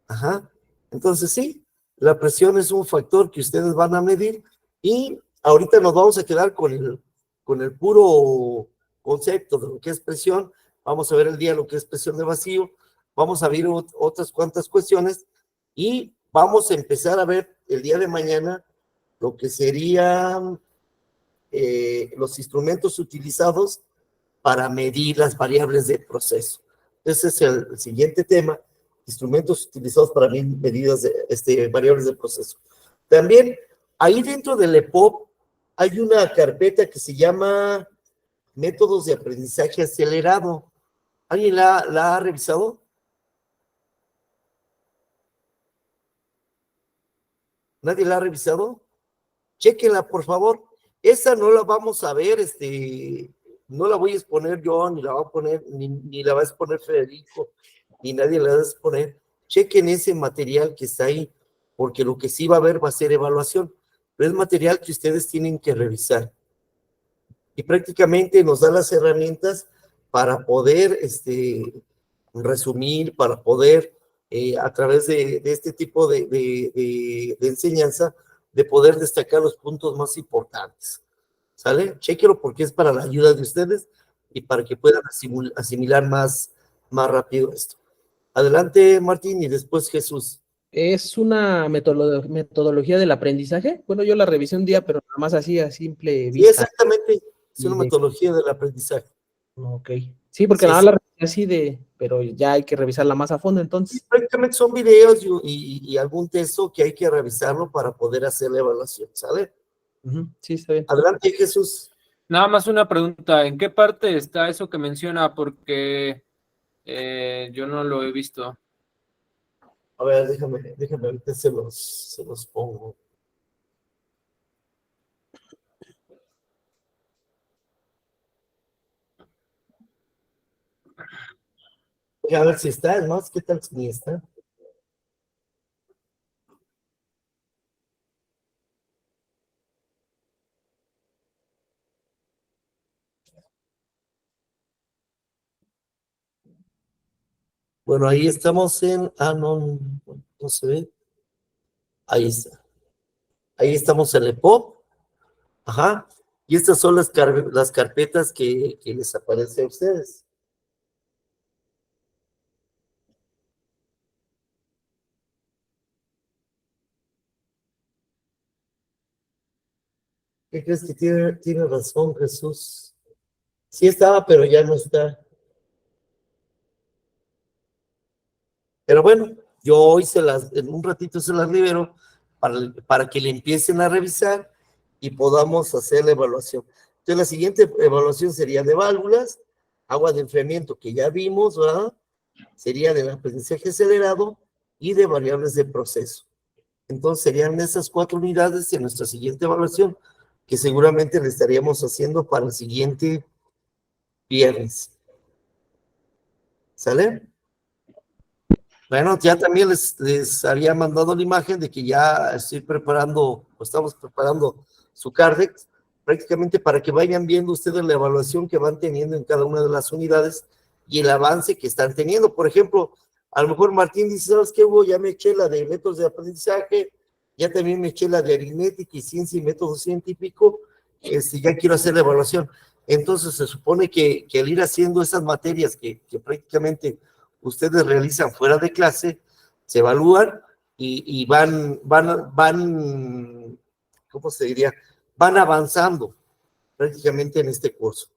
Ajá. Entonces sí, la presión es un factor que ustedes van a medir y ahorita nos vamos a quedar con el puro concepto de lo que es presión. Vamos a ver el día lo que es presión de vacío, vamos a ver otras cuantas cuestiones y vamos a empezar a ver el día de mañana lo que serían los instrumentos utilizados para medir las variables de proceso. Ese es el siguiente tema, instrumentos utilizados para medir medidas de variables de proceso. También, ahí dentro del EPOP hay una carpeta que se llama métodos de aprendizaje acelerado. ¿Alguien la ha revisado? ¿Nadie la ha revisado? Chéquenla, por favor. Esa no la vamos a ver, no la voy a exponer yo, ni la va a poner, ni la va a exponer Federico, ni nadie la va a exponer. Chequen ese material que está ahí, porque lo que sí va a haber va a ser evaluación, pero es material que ustedes tienen que revisar. Y prácticamente nos da las herramientas para poder resumir, para poder, a través de este tipo de enseñanza, de poder destacar los puntos más importantes. ¿Sale? Chéquelo porque es para la ayuda de ustedes y para que puedan asimilar más rápido esto. Adelante, Martín, y después Jesús. ¿Es una metodología del aprendizaje? Bueno, yo la revisé un día, pero nada más así a simple Sí, vista. exactamente. Es una metodología del aprendizaje. Ok. Sí, porque Sí, nada más sí. la revisé así pero ya hay que revisarla más a fondo, entonces. Prácticamente son videos y algún texto que hay que revisarlo para poder hacer la evaluación, ¿sale? Sí, está bien. Adelante, Jesús. Nada más una pregunta, ¿en qué parte está eso que menciona? Porque yo no lo he visto. A ver, déjame ahorita se los pongo. A ver si está, es más, ¿qué tal si ni está? Bueno, ahí estamos no se ve. Ahí está. Ahí estamos en el POP. Ajá. Y estas son las carpetas que les aparecen a ustedes. ¿Qué crees que tiene razón, Jesús? Sí estaba, pero ya no está. Pero bueno, yo hoy en un ratito se las libero para que le empiecen a revisar y podamos hacer la evaluación. Entonces, la siguiente evaluación sería de válvulas, agua de enfriamiento que ya vimos, ¿verdad? Sería del aprendizaje acelerado y de variables de proceso. Entonces, serían esas 4 unidades en nuestra siguiente evaluación, que seguramente le estaríamos haciendo para el siguiente viernes. ¿Sale? Bueno, ya también les había mandado la imagen de que ya estamos preparando su Cardex, prácticamente para que vayan viendo ustedes la evaluación que van teniendo en cada una de las unidades y el avance que están teniendo. Por ejemplo, a lo mejor Martín dice, ¿sabes qué, Hugo? Ya me eché la de métodos de aprendizaje, ya también me eché la de aritmética y ciencia y método científico, ya quiero hacer la evaluación. Entonces se supone que al ir haciendo esas materias que prácticamente ustedes realizan fuera de clase, se evalúan y van, ¿cómo se diría? Van avanzando prácticamente en este curso.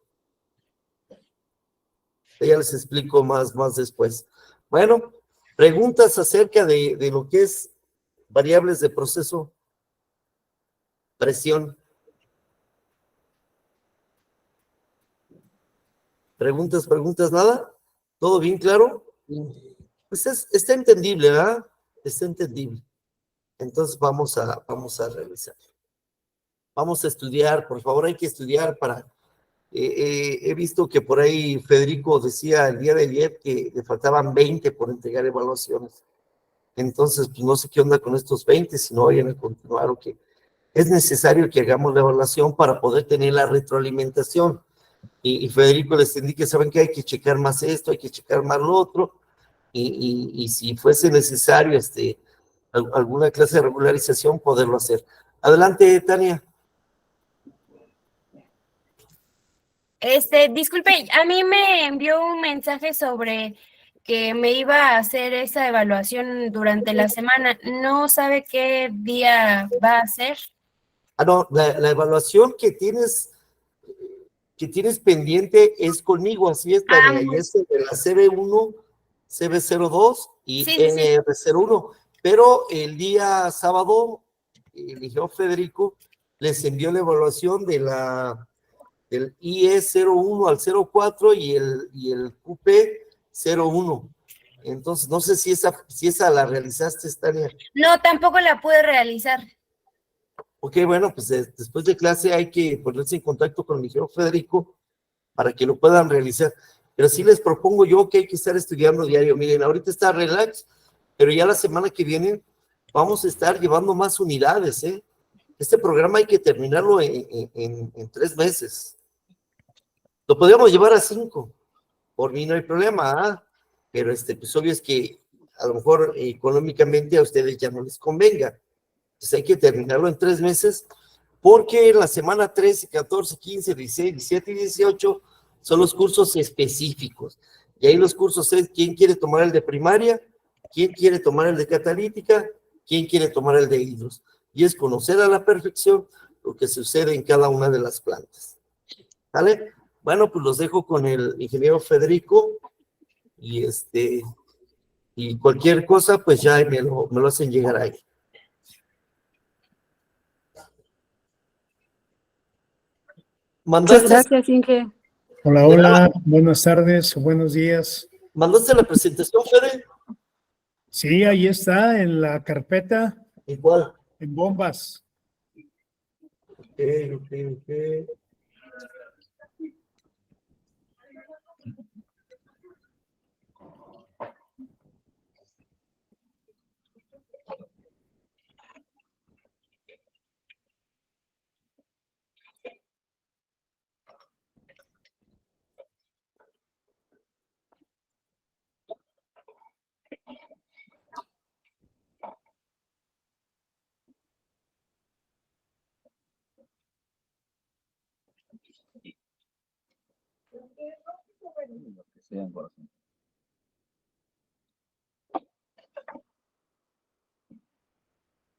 Ya les explico más después. Bueno, preguntas acerca de lo que es variables de proceso, presión. Preguntas, ¿nada? ¿Todo bien claro? Pues está entendible, ¿verdad? Está entendible. Entonces vamos a revisar. Vamos a estudiar, por favor, hay que estudiar para He visto que por ahí Federico decía el día de ayer que le faltaban 20 por entregar evaluaciones. Entonces, pues no sé qué onda con estos 20, si no vayan a continuar o qué. Es necesario que hagamos la evaluación para poder tener la retroalimentación. Y Federico les indique, saben que hay que checar más esto, hay que checar más lo otro, y si fuese necesario alguna clase de regularización, poderlo hacer. Adelante, Tania. Disculpe, a mí me envió un mensaje sobre que me iba a hacer esa evaluación durante la semana. ¿No sabe qué día va a ser? Ah, no, la evaluación que tienes pendiente es conmigo, así es, Tania, y es de la CB1, CB02 y Sí, sí, sí. NR01, pero el día sábado, eligió Federico, les envió la evaluación del IE01 al 04 y el QP01. Entonces, no sé si esa la realizaste, Tania. No, tampoco la pude realizar. Ok, bueno, pues después de clase hay que ponerse en contacto con el ingeniero Federico para que lo puedan realizar. Pero sí les propongo yo que hay que estar estudiando diario. Miren, ahorita está relax, pero ya la semana que viene vamos a estar llevando más unidades, ¿eh? Este programa hay que terminarlo en 3 meses. Lo podríamos llevar a 5. Por mí no hay problema, ¿ah? Pero pues obvio es que a lo mejor económicamente a ustedes ya no les convenga. Entonces hay que terminarlo en 3 meses, porque en la semana 13, 14, 15, 16, 17 y 18 son los cursos específicos. Y ahí los cursos es quién quiere tomar el de primaria, quién quiere tomar el de catalítica, quién quiere tomar el de hidros. Y es conocer a la perfección lo que sucede en cada una de las plantas. ¿Vale? Bueno, pues los dejo con el ingeniero Federico y y cualquier cosa, pues ya me lo hacen llegar ahí. Muchas ¿Mandaste, gracias, Inge. Hola, hola, buenas tardes o buenos días. ¿Mandaste la presentación, Fede? Sí, ahí está en la carpeta. Igual. En bombas. Ok. Lo que sea, corazón.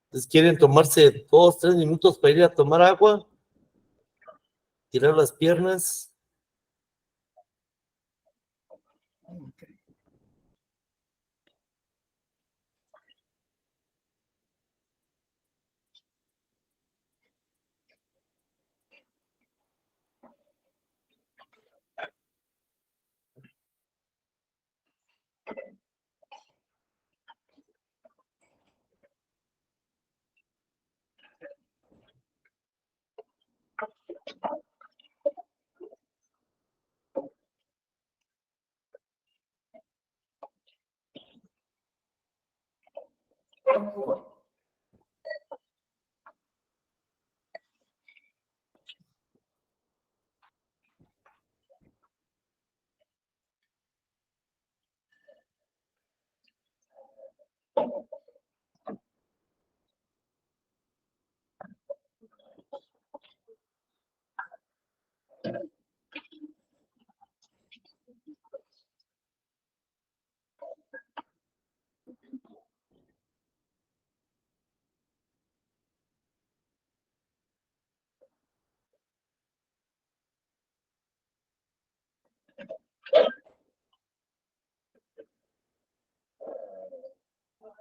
Entonces, ¿quieren tomarse 2, 3 minutos para ir a tomar agua? Tirar las piernas.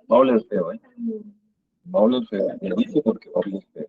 Pablo es feo, ¿eh? Pablo es feo. Lo dice porque Pablo es feo.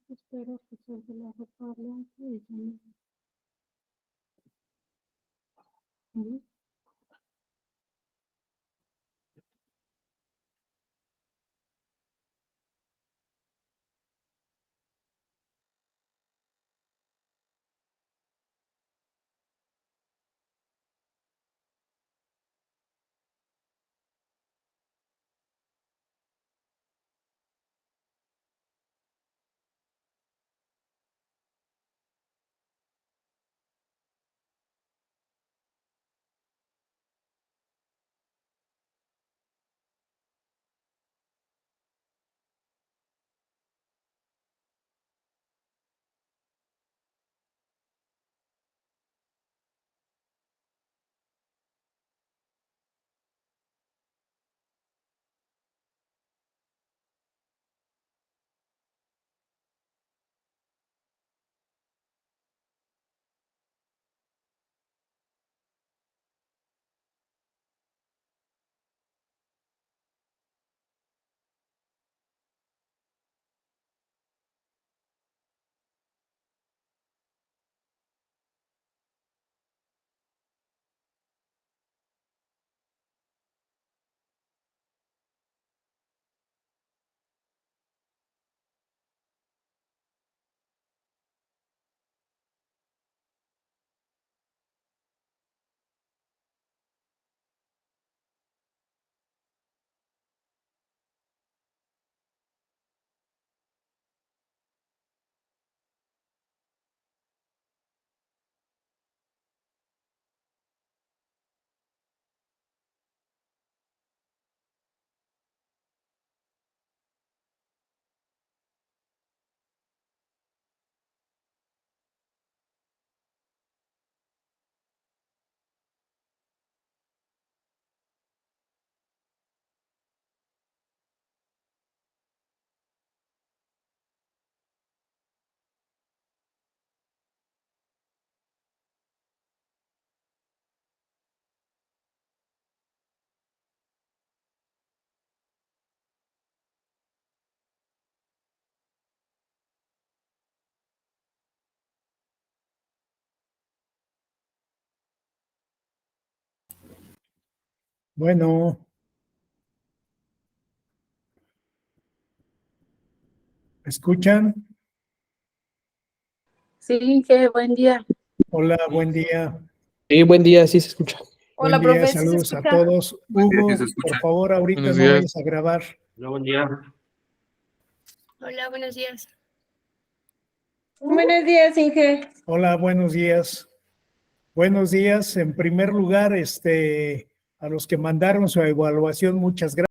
Espero que se la ropa blanca y Bueno. ¿Me escuchan? Sí, qué buen día. Hola, buen día. Sí, buen día, sí se escucha. Hola, Buen día, profe, ¿sí se saludos a escucha? todos. Hugo, por favor, ahorita Buenos no días. vayas a grabar. Hola, buen día. Hola, buenos días. Buenos días, Inge. Hola, buenos días. Buenos días. En primer lugar, a los que mandaron su evaluación, muchas gracias.